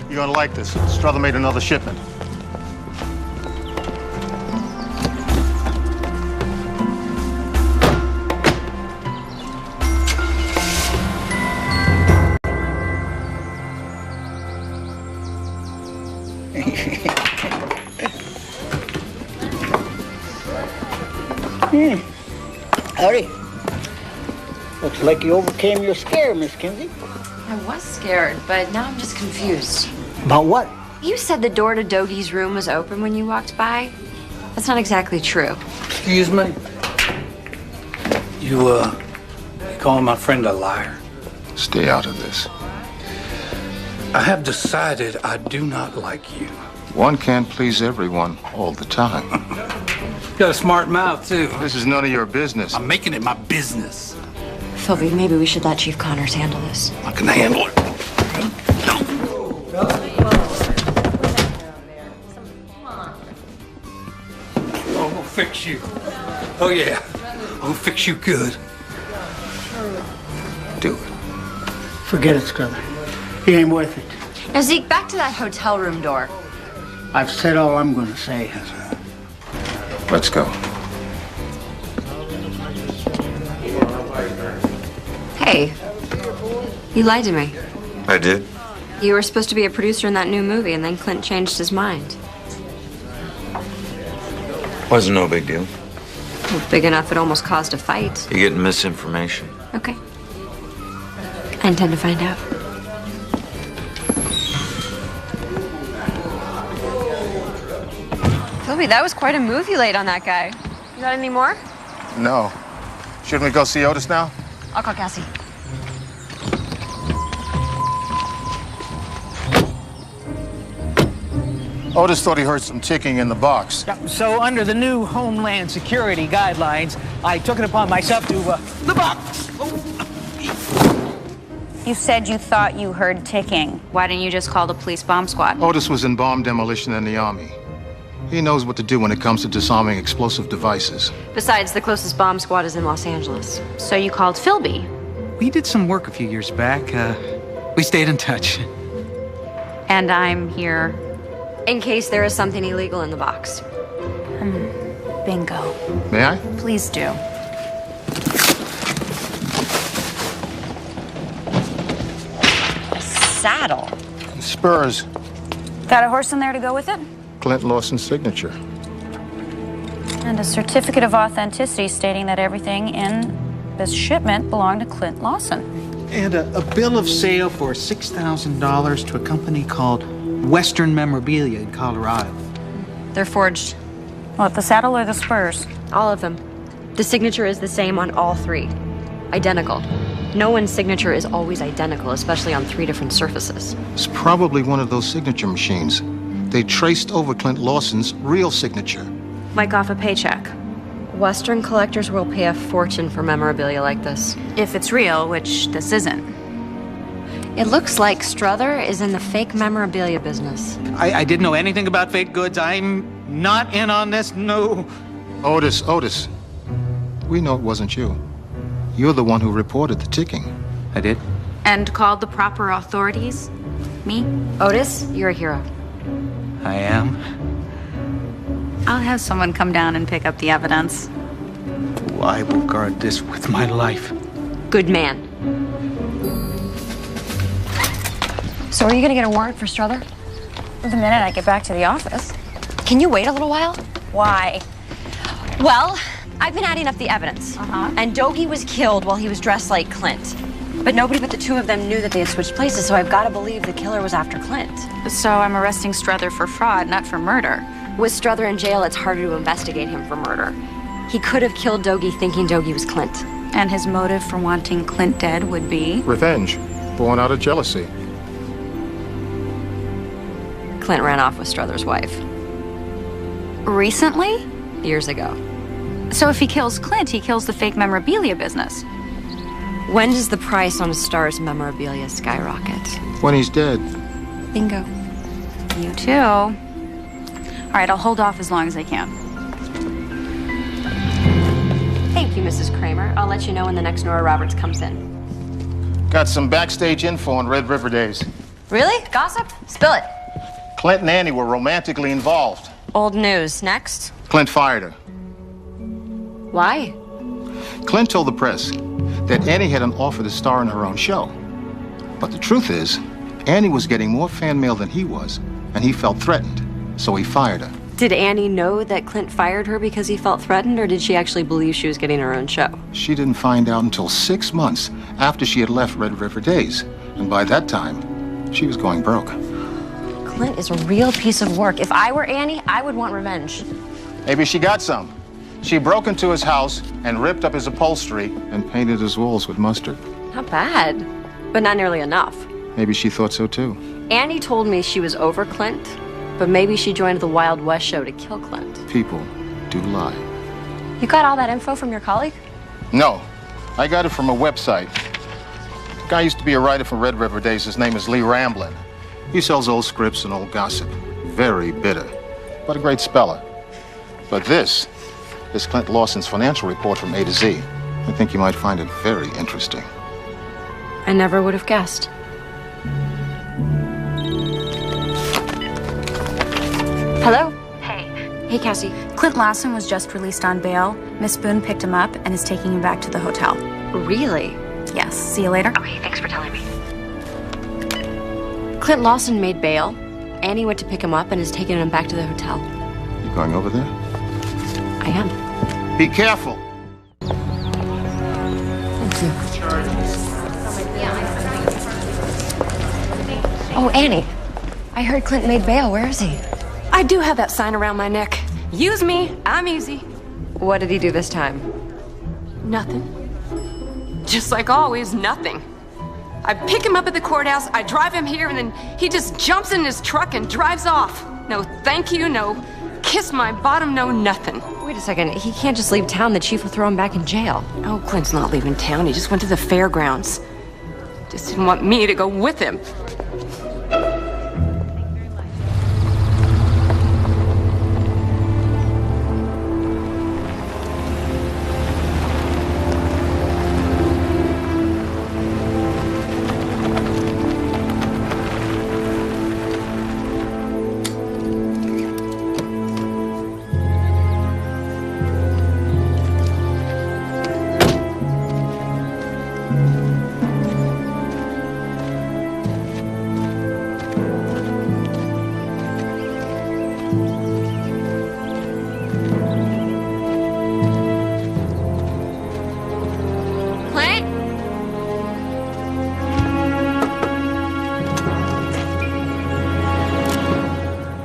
You're gonna like this. Strother made another shipment. Howdy. Looks like you overcame your scare, Miss Kinsey. I was scared, but now I'm just confused. About what? You said the door to Dogie's room was open when you walked by. That's not exactly true. Excuse me? You calling my friend a liar? Stay out of this. I have decided I do not like you. One can't please everyone all the time. You got a smart mouth, too. This is none of your business. I'm making it my business. Philby, maybe we should let Chief Connors handle this. I can handle it. Oh, we'll fix you. Oh, yeah. We'll fix you good. Do it. Forget it, Scrubber. He ain't worth it. Now, Zeke, back to that hotel room door. I've said all I'm gonna say. Let's go. Hey, you lied to me. I did? You were supposed to be a producer in that new movie, and then Clint changed his mind. Wasn't no big deal. Well, big enough it almost caused a fight. You're getting misinformation. Okay. I intend to find out. Philby, that was quite a move you laid on that guy. You got any more? No. Shouldn't we go see Otis now? I'll call Cassie. Otis thought he heard some ticking in the box. So under the new Homeland Security guidelines, I took it upon myself to, the box! You said you thought you heard ticking. Why didn't you just call the police bomb squad? Otis was in bomb demolition in the Army. He knows what to do when it comes to disarming explosive devices. Besides, the closest bomb squad is in Los Angeles. So you called Philby? We did some work a few years back. We stayed in touch. And I'm here. In case there is something illegal in the box. Bingo. May I? Please do. A saddle. Spurs. Got a horse in there to go with it? Clint Lawson's signature. And a certificate of authenticity stating that everything in this shipment belonged to Clint Lawson. And a bill of sale for $6,000 to a company called Western Memorabilia in Colorado. They're forged. What, the saddle or the spurs? All of them. The signature is the same on all three. Identical. No one's signature is always identical, especially on 3 different surfaces. It's probably one of those signature machines. They traced over Clint Lawson's real signature. Like off a paycheck. Western collectors will pay a fortune for memorabilia like this. If it's real, which this isn't. It looks like Strother is in the fake memorabilia business. I didn't know anything about fake goods. I'm not in on this, no. Otis. We know it wasn't you. You're the one who reported the ticking. I did? And called the proper authorities? Me? Otis, you're a hero. I am. I'll have someone come down and pick up the evidence. I will guard this with my life. Good man. So are you gonna get a warrant for Strother? The minute I get back to the office. Can you wait a little while? Why? Well, I've been adding up the evidence. And Dogie was killed while he was dressed like Clint. But nobody but the two of them knew that they had switched places, so I've got to believe the killer was after Clint. So I'm arresting Strother for fraud, not for murder. With Strother in jail, it's harder to investigate him for murder. He could have killed Dogie thinking Dogie was Clint. And his motive for wanting Clint dead would be? Revenge, born out of jealousy. Clint ran off with Strother's wife. Recently? Years ago. So if he kills Clint, he kills the fake memorabilia business. When does the price on a star's memorabilia skyrocket? When he's dead. Bingo. You too. All right, I'll hold off as long as I can. Thank you, Mrs. Kramer. I'll let you know when the next Nora Roberts comes in. Got some backstage info on Red River Days. Really? Gossip? Spill it. Clint and Annie were romantically involved. Old news. Next. Clint fired her. Why? Clint told the press that Annie had an offer to star in her own show. But the truth is, Annie was getting more fan mail than he was, and he felt threatened, so he fired her. Did Annie know that Clint fired her because he felt threatened, or did she actually believe she was getting her own show? She didn't find out until 6 months after she had left Red River Days. And by that time, she was going broke. Clint is a real piece of work. If I were Annie, I would want revenge. Maybe she got some. She broke into his house and ripped up his upholstery and painted his walls with mustard. Not bad, but not nearly enough. Maybe she thought so too. Annie told me she was over Clint, but maybe she joined the Wild West show to kill Clint. People do lie. You got all that info from your colleague? No, I got it from a website. Guy used to be a writer for Red River Days. His name is Lee Ramblin'. He sells old scripts and old gossip. Very bitter, but a great speller. But this is Clint Lawson's financial report from A to Z. I think you might find it very interesting. I never would have guessed. Hello? Hey, Cassie. Clint Lawson was just released on bail. Miss Boone picked him up and is taking him back to the hotel. Really? Yes. See you later. Okay, thanks for telling me. Clint Lawson made bail. Annie went to pick him up and is taking him back to the hotel. You going over there? I am. Be careful. Thank you. Oh, Annie. I heard Clint made bail. Where is he? I do have that sign around my neck. Use me. I'm easy. What did he do this time? Nothing. Just like always, nothing. I pick him up at the courthouse, I drive him here, and then he just jumps in his truck and drives off. No thank you, no kiss my bottom, no nothing. Wait a second. He can't just leave town. The chief will throw him back in jail. Oh, Clint's not leaving town. He just went to the fairgrounds. Just didn't want me to go with him.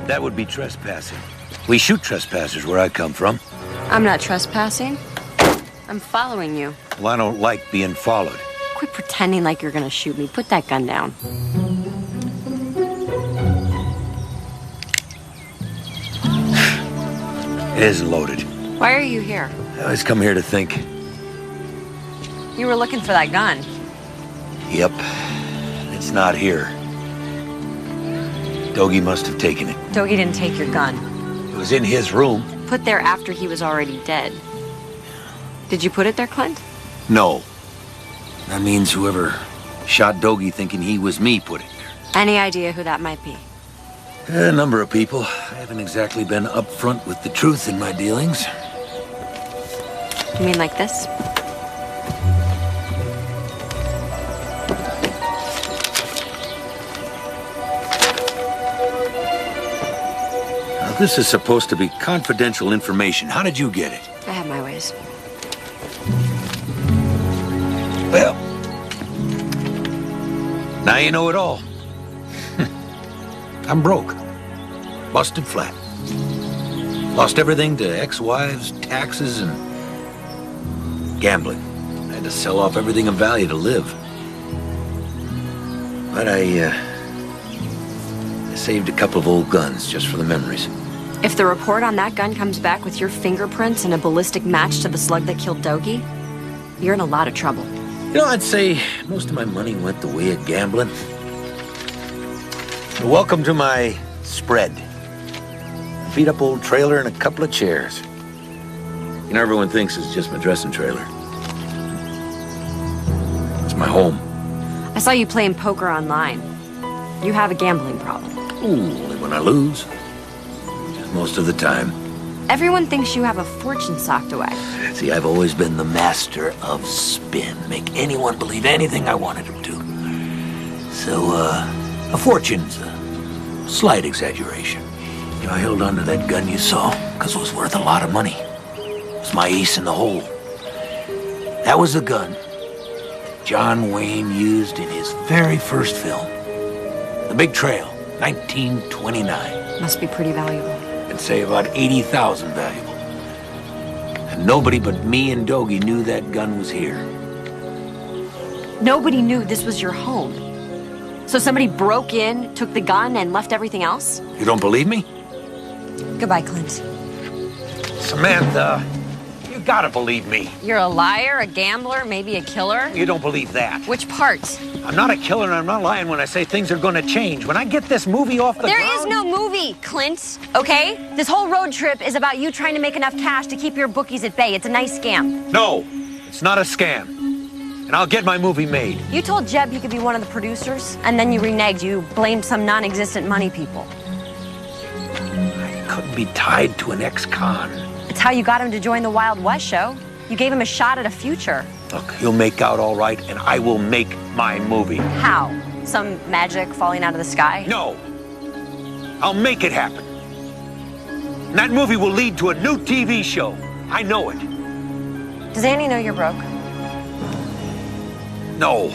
That would be trespassing. We shoot trespassers where I come from. I'm not trespassing. I'm following you. Well, I don't like being followed. Quit pretending like you're gonna shoot me. Put that gun down. It isn't loaded. Why are you here? I always come here to think. You were looking for that gun. Yep. It's not here. Dogie must have taken it. Dogie didn't take your gun. It was in his room. Put there after he was already dead. Did you put it there, Clint? No. That means whoever shot Dogie thinking he was me put it there. Any idea who that might be? A number of people. I haven't exactly been upfront with the truth in my dealings. You mean like this? Now, this is supposed to be confidential information. How did you get it? I have my ways. Well, now you know it all. I'm broke. Busted flat. Lost everything to ex-wives, taxes, and gambling. I had to sell off everything of value to live. But I saved a couple of old guns just for the memories. If the report on that gun comes back with your fingerprints and a ballistic match to the slug that killed Dogie, you're in a lot of trouble. You know, I'd say most of my money went the way of gambling. Welcome to my spread. A beat-up old trailer and a couple of chairs. You know, everyone thinks it's just my dressing trailer. It's my home. I saw you playing poker online. You have a gambling problem. Ooh, only when I lose. Just most of the time. Everyone thinks you have a fortune socked away. See, I've always been the master of spin. Make anyone believe anything I wanted them to. So, a fortune's a slight exaggeration. I held onto that gun you saw because it was worth a lot of money. It was my ace in the hole. That was the gun John Wayne used in his very first film. The Big Trail, 1929. Must be pretty valuable. I'd say about 80,000 valuable. And nobody but me and Dogie knew that gun was here. Nobody knew this was your home. So somebody broke in, took the gun, and left everything else? You don't believe me? Goodbye, Clint. Samantha, you gotta believe me. You're a liar, a gambler, maybe a killer? You don't believe that. Which part? I'm not a killer and I'm not lying when I say things are gonna change. When I get this movie off the ground... There is no movie, Clint, okay? This whole road trip is about you trying to make enough cash to keep your bookies at bay. It's a nice scam. No, it's not a scam. And I'll get my movie made. You told Jeb he could be one of the producers, and then you reneged. You blamed some non-existent money people. I couldn't be tied to an ex-con. It's how you got him to join the Wild West show. You gave him a shot at a future. Look, he'll make out all right, and I will make my movie. How? Some magic falling out of the sky? No. I'll make it happen. And that movie will lead to a new TV show. I know it. Does Annie know you're broke? No.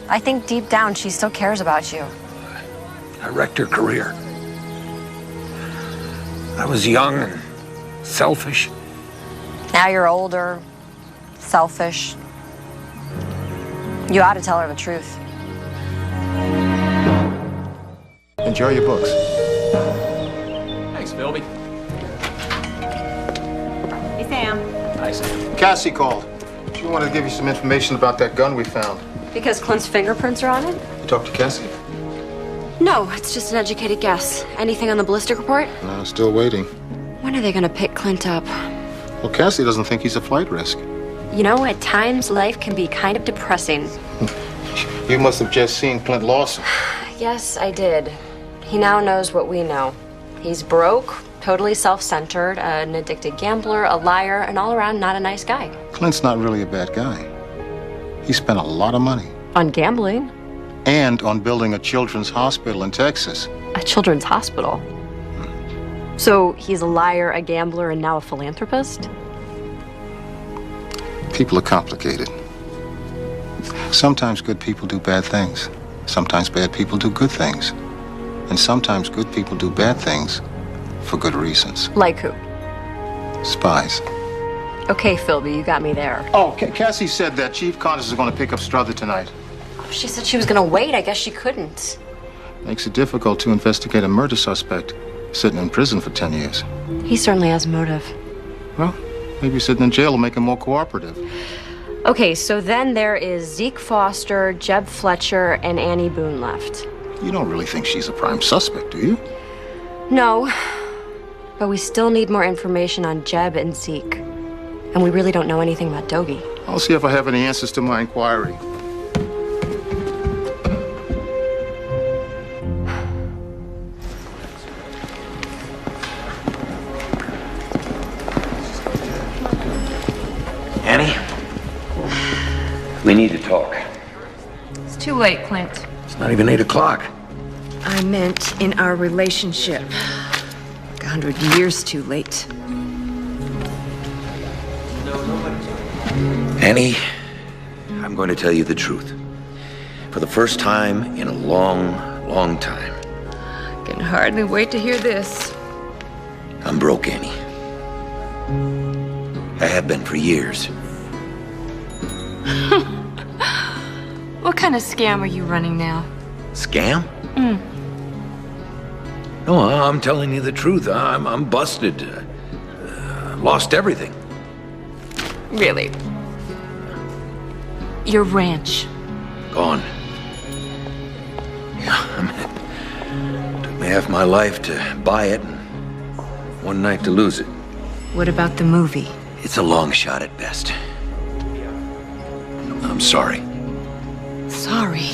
I think deep down she still cares about you. I wrecked her career. I was young and selfish. Now you're older, selfish. You ought to tell her the truth. Enjoy your books. Thanks, Philby. Hey, Sam. Hi, Sam. Cassie called. She wanted to give you some information about that gun we found. Because Clint's fingerprints are on it? You talked to Cassie? No, it's just an educated guess. Anything on the ballistic report? No, still waiting. When are they gonna pick Clint up? Well, Cassie doesn't think he's a flight risk. You know, at times life can be kind of depressing. You must have just seen Clint Lawson. Yes, I did. He now knows what we know. He's broke, totally self-centered, an addicted gambler, a liar, and all around not a nice guy. Clint's not really a bad guy. He spent a lot of money. On gambling? And on building a children's hospital in Texas. A children's hospital? So he's a liar, a gambler, and now a philanthropist? People are complicated. Sometimes good people do bad things. Sometimes bad people do good things. And sometimes good people do bad things for good reasons. Like who? Spies. Okay, Philby, you got me there. Oh, Cassie said that Chief Connors is going to pick up Strother tonight. She said she was gonna wait. I guess she couldn't. Makes it difficult to investigate a murder suspect sitting in prison for 10 years. He certainly has motive. Well, maybe sitting in jail will make him more cooperative. Okay, so then there is Zeke Foster, Jeb Fletcher, and Annie Boone left. You don't really think she's a prime suspect, do you? No, but we still need more information on Jeb and Zeke. And we really don't know anything about Dogie. I'll see if I have any answers to my inquiry. Annie? We need to talk. It's too late, Clint. It's not even 8 o'clock. I meant in our relationship. Like 100 years too late. Annie, I'm going to tell you the truth. For the first time in a long, long time. I can hardly wait to hear this. I'm broke, Annie. I have been for years. What kind of scam are you running now? Scam? No, I'm telling you the truth. I'm busted. Lost everything. Really? Your ranch? Gone. Yeah, took me half my life to buy it and one night to lose it. What about the movie? It's a long shot at best. I'm sorry. Sorry.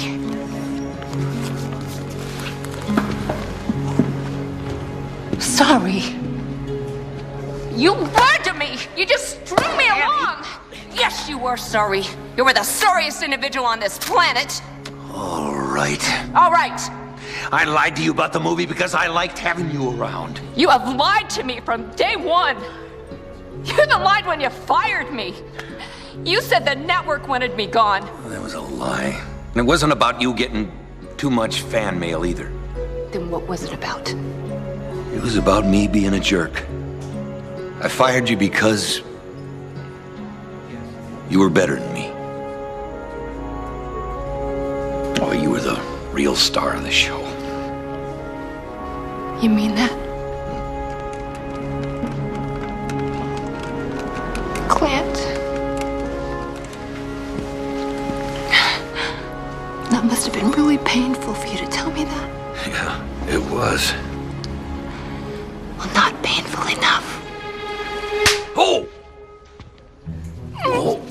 Sorry. You lied to me! You just string me along! Yes, you were sorry. You were the sorriest individual on this planet. All right. All right. I lied to you about the movie because I liked having you around. You have lied to me from day one. You even lied when you fired me. You said the network wanted me gone. Well, that was a lie. And it wasn't about you getting too much fan mail either. Then what was it about? It was about me being a jerk. I fired you because you were better than me. Oh, you were the real star of the show. You mean that? Clint? That must have been really painful for you to tell me that. Yeah, it was. Well, not painful enough. Oh! Oh!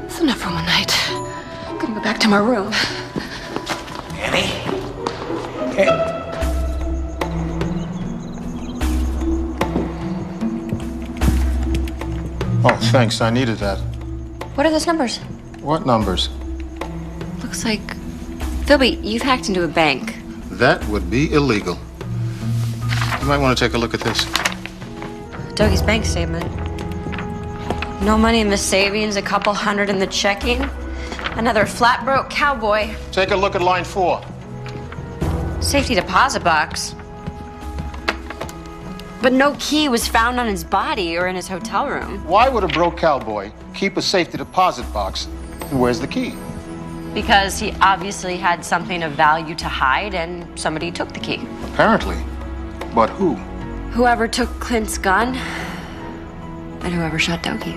It's enough for one night. I'm gonna go back to my room. Annie? Oh, thanks. I needed that. What are those numbers? What numbers? Looks like... Philby, you've hacked into a bank. That would be illegal. You might want to take a look at this. Dougie's bank statement. No money in the savings, a couple hundred in the checking. Another flat broke cowboy. Take a look at line 4. Safety deposit box. But no key was found on his body or in his hotel room. Why would a broke cowboy keep a safety deposit box? And where's the key? Because he obviously had something of value to hide and somebody took the key. Apparently. But who? Whoever took Clint's gun and whoever shot Dougie.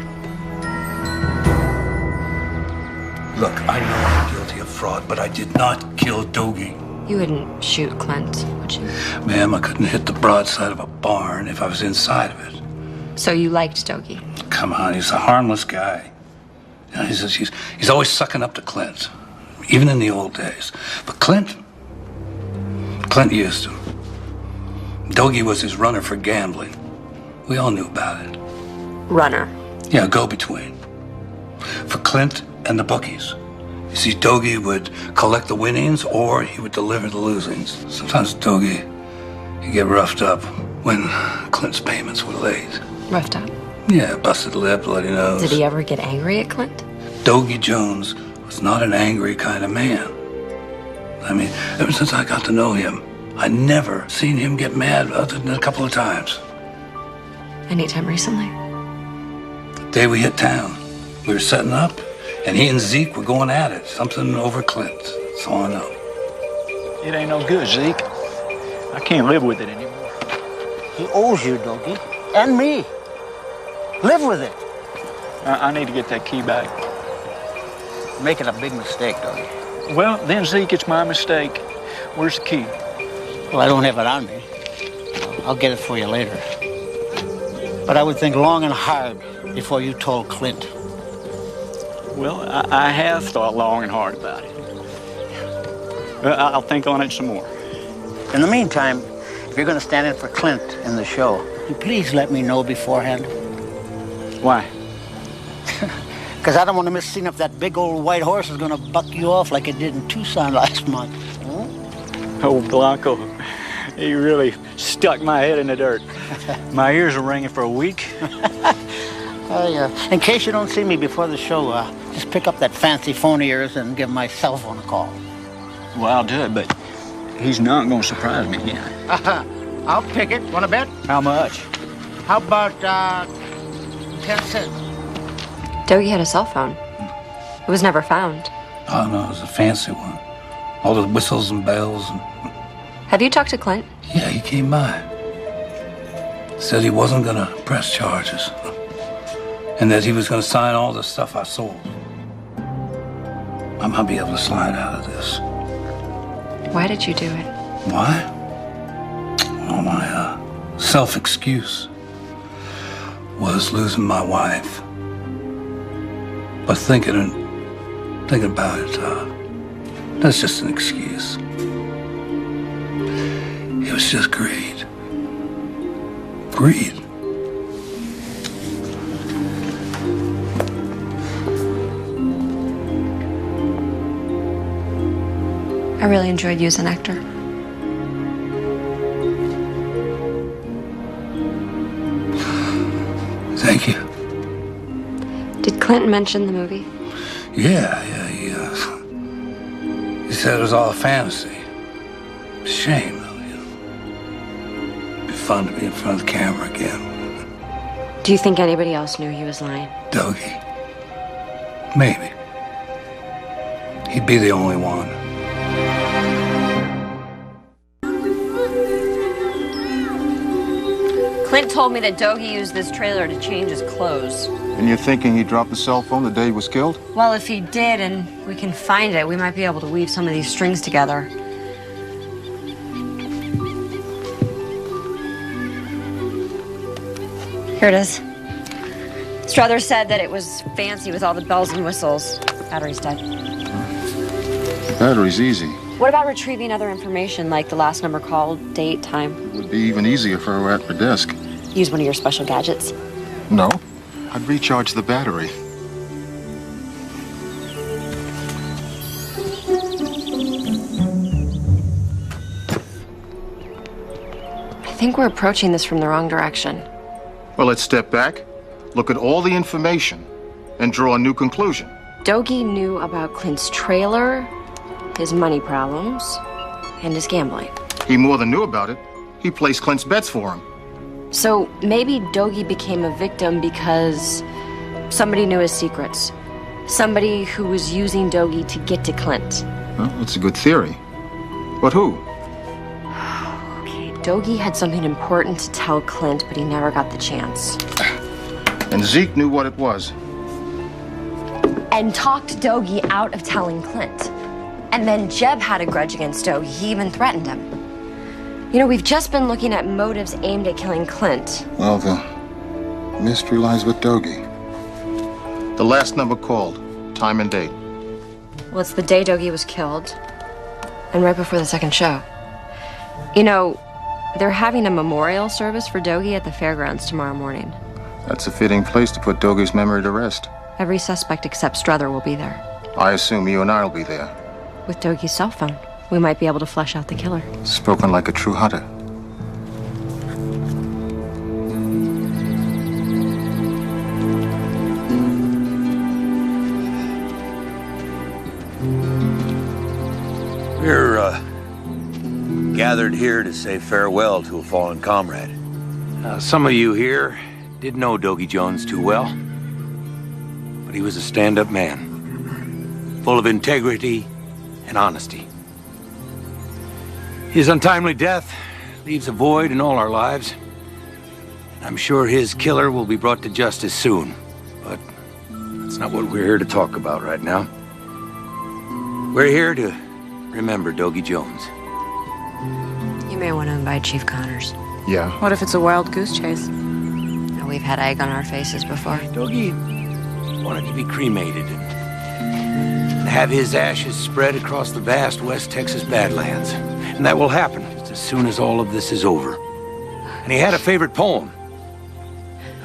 Look, I know I'm guilty of fraud, but I did not kill Dougie. You wouldn't shoot Clint, would you? Ma'am, I couldn't hit the broadside of a barn if I was inside of it. So you liked Dougie? Come on, he's a harmless guy. You know, he's always sucking up to Clint, even in the old days. But Clint used him. Dougie was his runner for gambling. We all knew about it. Runner? Yeah, go-between. For Clint and the bookies. You see, Dougie would collect the winnings or he would deliver the losings. Sometimes Dougie, he'd get roughed up when Clint's payments were late. Roughed up? Yeah, busted lip, bloody nose. Did he ever get angry at Clint? Dougie Jones was not an angry kind of man. I mean, ever since I got to know him, I never seen him get mad other than a couple of times. Anytime recently? The day we hit town, we were setting up, and he and Zeke were going at it. Something over Clint. That's all I know. It ain't no good, Zeke. I can't live with it anymore. He owes you, Dougie. And me. Live with it. I need to get that key back. You're making a big mistake, Dougie. Well, then, Zeke, it's my mistake. Where's the key? Well, I don't have it on me. I'll get it for you later. But I would think long and hard before you told Clint. Well, I have thought long and hard about it. I'll think on it some more. In the meantime, if you're going to stand in for Clint in the show, you please let me know beforehand. Why? Because I don't want to miss seeing if that big old white horse is going to buck you off like it did in Tucson last month. Oh, Blanco, he really stuck my head in the dirt. My ears are ringing for a week. In case you don't see me before the show, just pick up that fancy phone of yours and give my cell phone a call. Well, I'll do it, but he's not going to surprise me again. I'll pick it. Want to bet? How much? How about 10 cents? Dougie had a cell phone. It was never found. Oh, no, it was a fancy one. All the whistles and bells. Have you talked to Clint? Yeah, he came by. Said he wasn't going to press charges. And that he was going to sign all the stuff I sold. I might be able to slide out of this. Why did you do it? Why? Well, my self-excuse was losing my wife. But thinking about it, that's just an excuse. It was just greed. Breathe. I really enjoyed you as an actor. Thank you. Did Clint mention the movie? Yeah, he said it was all a fantasy. Shame, though, you know. It'd be fun to be in front of the camera again. Do you think anybody else knew he was lying? Dougie. Maybe. He'd be the only one. Clint told me that Dougie used this trailer to change his clothes. And you're thinking he dropped the cell phone the day he was killed? Well, if he did and we can find it, we might be able to weave some of these strings together. Here it is. Strother said that it was fancy with all the bells and whistles. Battery's dead. The battery's easy. What about retrieving other information, like the last number called, date, time? It would be even easier if I were at her desk. Use one of your special gadgets. No. I'd recharge the battery. I think we're approaching this from the wrong direction. Well, let's step back, look at all the information, and draw a new conclusion. Dougie knew about Clint's trailer, his money problems, and his gambling. He more than knew about it. He placed Clint's bets for him. So maybe Dougie became a victim because somebody knew his secrets. Somebody who was using Dougie to get to Clint. Well, that's a good theory. But who? Okay, Dougie had something important to tell Clint, but he never got the chance. And Zeke knew what it was. And talked Dougie out of telling Clint. And then Jeb had a grudge against Dougie. He even threatened him. You know, we've just been looking at motives aimed at killing Clint. Well, the mystery lies with Dougie. The last number called, time and date. Well, it's the day Dougie was killed, and right before the second show. You know, they're having a memorial service for Dougie at the fairgrounds tomorrow morning. That's a fitting place to put Dougie's memory to rest. Every suspect except Strother will be there. I assume you and I will be there. With Dougie's cell phone, we might be able to flesh out the killer. Spoken like a true hunter. We're gathered here to say farewell to a fallen comrade. Some of you here didn't know Dougie Jones too well, but he was a stand-up man, full of integrity and honesty. His untimely death leaves a void in all our lives. I'm sure his killer will be brought to justice soon, but that's not what we're here to talk about right now. We're here to remember Dougie Jones. You may want to invite Chief Connors. Yeah. What if it's a wild goose chase? Now, we've had egg on our faces before. Dougie wanted to be cremated and have his ashes spread across the vast West Texas Badlands. And that will happen just as soon as all of this is over. And he had a favorite poem.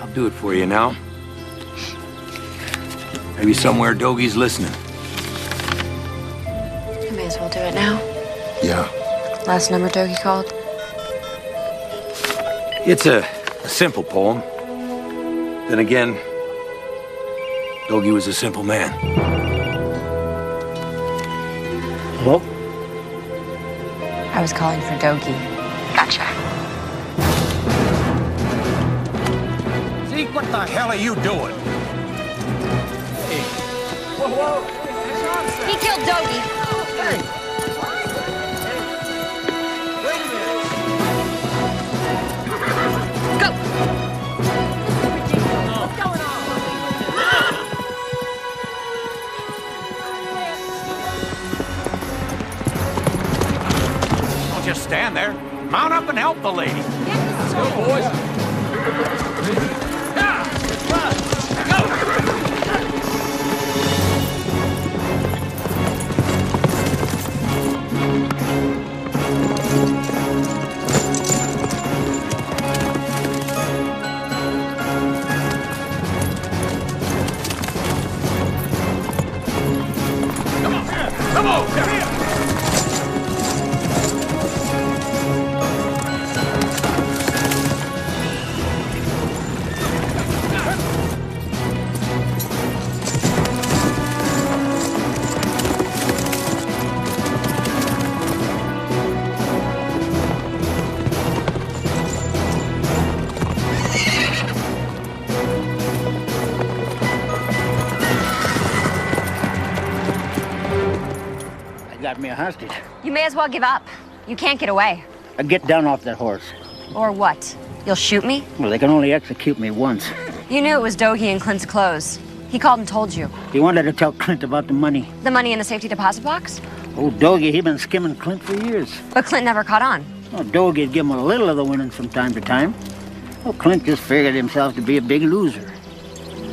I'll do it for you now. Maybe somewhere Dougie's listening. You may as well do it now. Yeah. Last number Dougie called? It's a simple poem. Then again, Dougie was a simple man. Hello? I was calling for Dougie. Gotcha. Zeke, what the hell are you doing? Hey. Whoa. He killed Dougie. Hey. Go! What's going on? Don't just stand there. Mount up and help the lady. Let's go, boys. Oh, they're here! Got me a hostage. You may as well give up. You can't get away. I get down off that horse. Or what? You'll shoot me? Well, they can only execute me once. You knew it was Dogie in Clint's clothes. He called and told you. He wanted to tell Clint about the money. The money in the safety deposit box? Oh, Dogie, he been skimming Clint for years. But Clint never caught on. Oh, Dogie'd give him a little of the winnings from time to time. Oh, Clint just figured himself to be a big loser.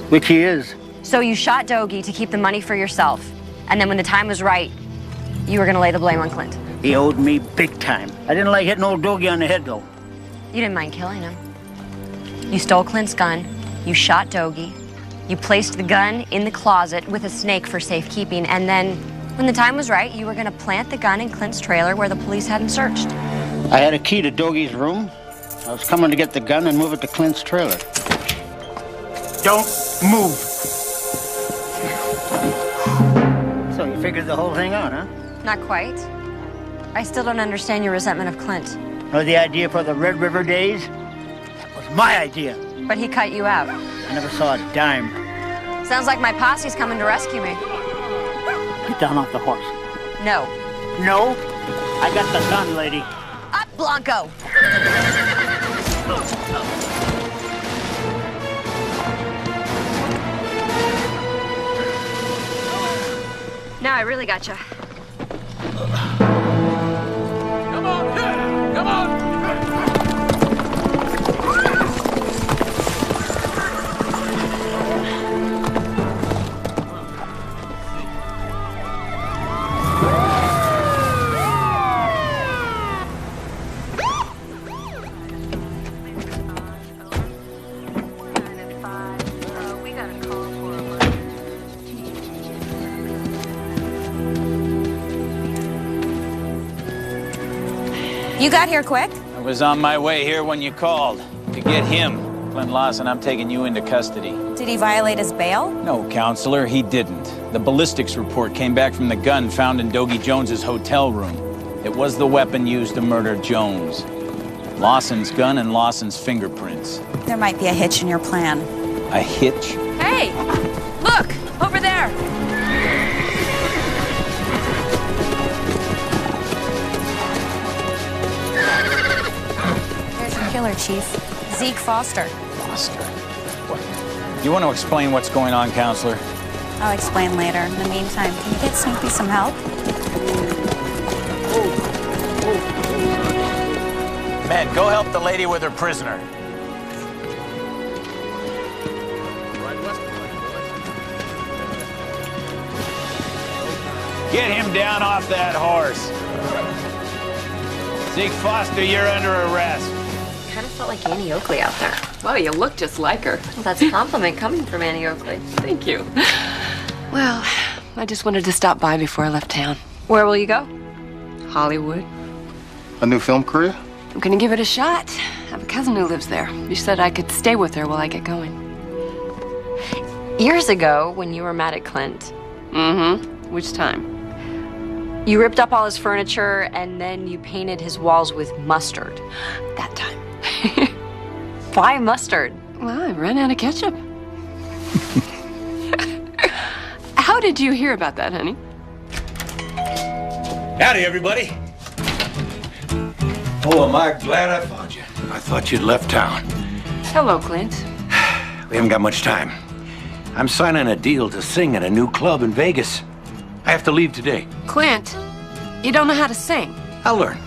Which he is. So you shot Dogie to keep the money for yourself. And then when the time was right, you were gonna lay the blame on Clint. He owed me big time. I didn't like hitting old Dogie on the head, though. You didn't mind killing him. You stole Clint's gun, you shot Dogie, you placed the gun in the closet with a snake for safekeeping, and then, when the time was right, you were gonna plant the gun in Clint's trailer where the police hadn't searched. I had a key to Dogie's room. I was coming to get the gun and move it to Clint's trailer. Don't move! So you figured the whole thing out, huh? Not quite. I still don't understand your resentment of Clint. Or the idea for the Red River days? That was my idea. But he cut you out. I never saw a dime. Sounds like my posse's coming to rescue me. Get down off the horse. No. No? I got the gun, lady. Up, Blanco! Now I really gotcha. Come on, hit it! Come on! You got here quick? I was on my way here when you called. To get him. Clint Lawson, I'm taking you into custody. Did he violate his bail? No, counselor, he didn't. The ballistics report came back from the gun found in Dogie Jones's hotel room. It was the weapon used to murder Jones. Lawson's gun and Lawson's fingerprints. There might be a hitch in your plan. A hitch? Hey! Look! Over there! There's your killer, Chief. Zeke Foster. Foster? What? You want to explain what's going on, counselor? I'll explain later. In the meantime, can you get Snoopy some help? Men, go help the lady with her prisoner. Get him down off that horse. Zeke Foster, you're under arrest. Kind of felt like Annie Oakley out there. Well, you look just like her. Well, that's a compliment coming from Annie Oakley. Thank you. Well, I just wanted to stop by before I left town. Where will you go? Hollywood. A new film career? I'm gonna give it a shot. I have a cousin who lives there. She said I could stay with her while I get going. Years ago, when you were mad at Clint. Mm-hmm. Which time? You ripped up all his furniture, and then you painted his walls with mustard. That time. Why mustard? Well, I ran out of ketchup. How did you hear about that, honey? Howdy, everybody. Oh, am I glad I found you. I thought you'd left town. Hello, Clint. We haven't got much time. I'm signing a deal to sing at a new club in Vegas. I have to leave today. Clint, you don't know how to sing. I'll learn.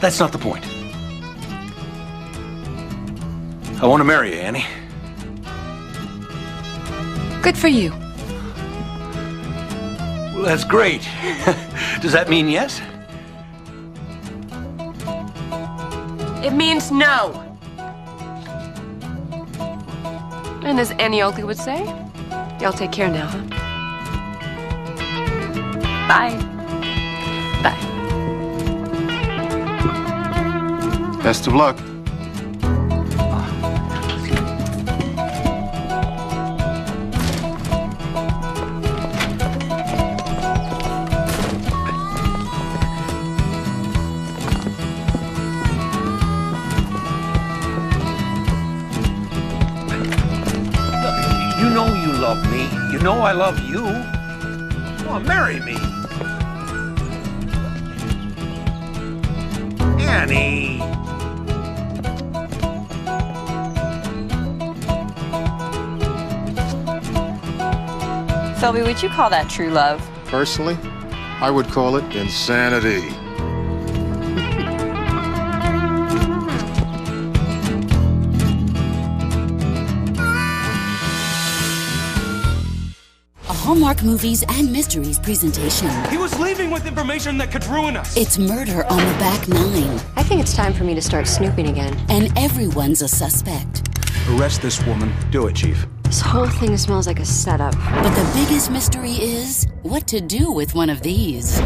That's not the point. I want to marry you, Annie. Good for you. Well, that's great. Does that mean yes? It means no. And as Annie Oakley would say, y'all take care now, huh? Bye. Bye. Best of luck. You know you love me. You know I love you. Come on, marry me. Annie. Philby, would you call that true love? Personally, I would call it insanity. Hallmark Movies and Mysteries presentation. He was leaving with information that could ruin us. It's Murder on the Back Nine. I think it's time for me to start snooping again. And everyone's a suspect. Arrest this woman. Do it, Chief. This whole thing smells like a setup. But the biggest mystery is what to do with one of these.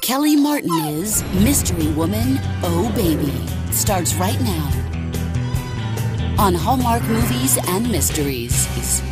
Kelly Martin is Mystery Woman, Oh Baby. Starts right now on Hallmark Movies and Mysteries.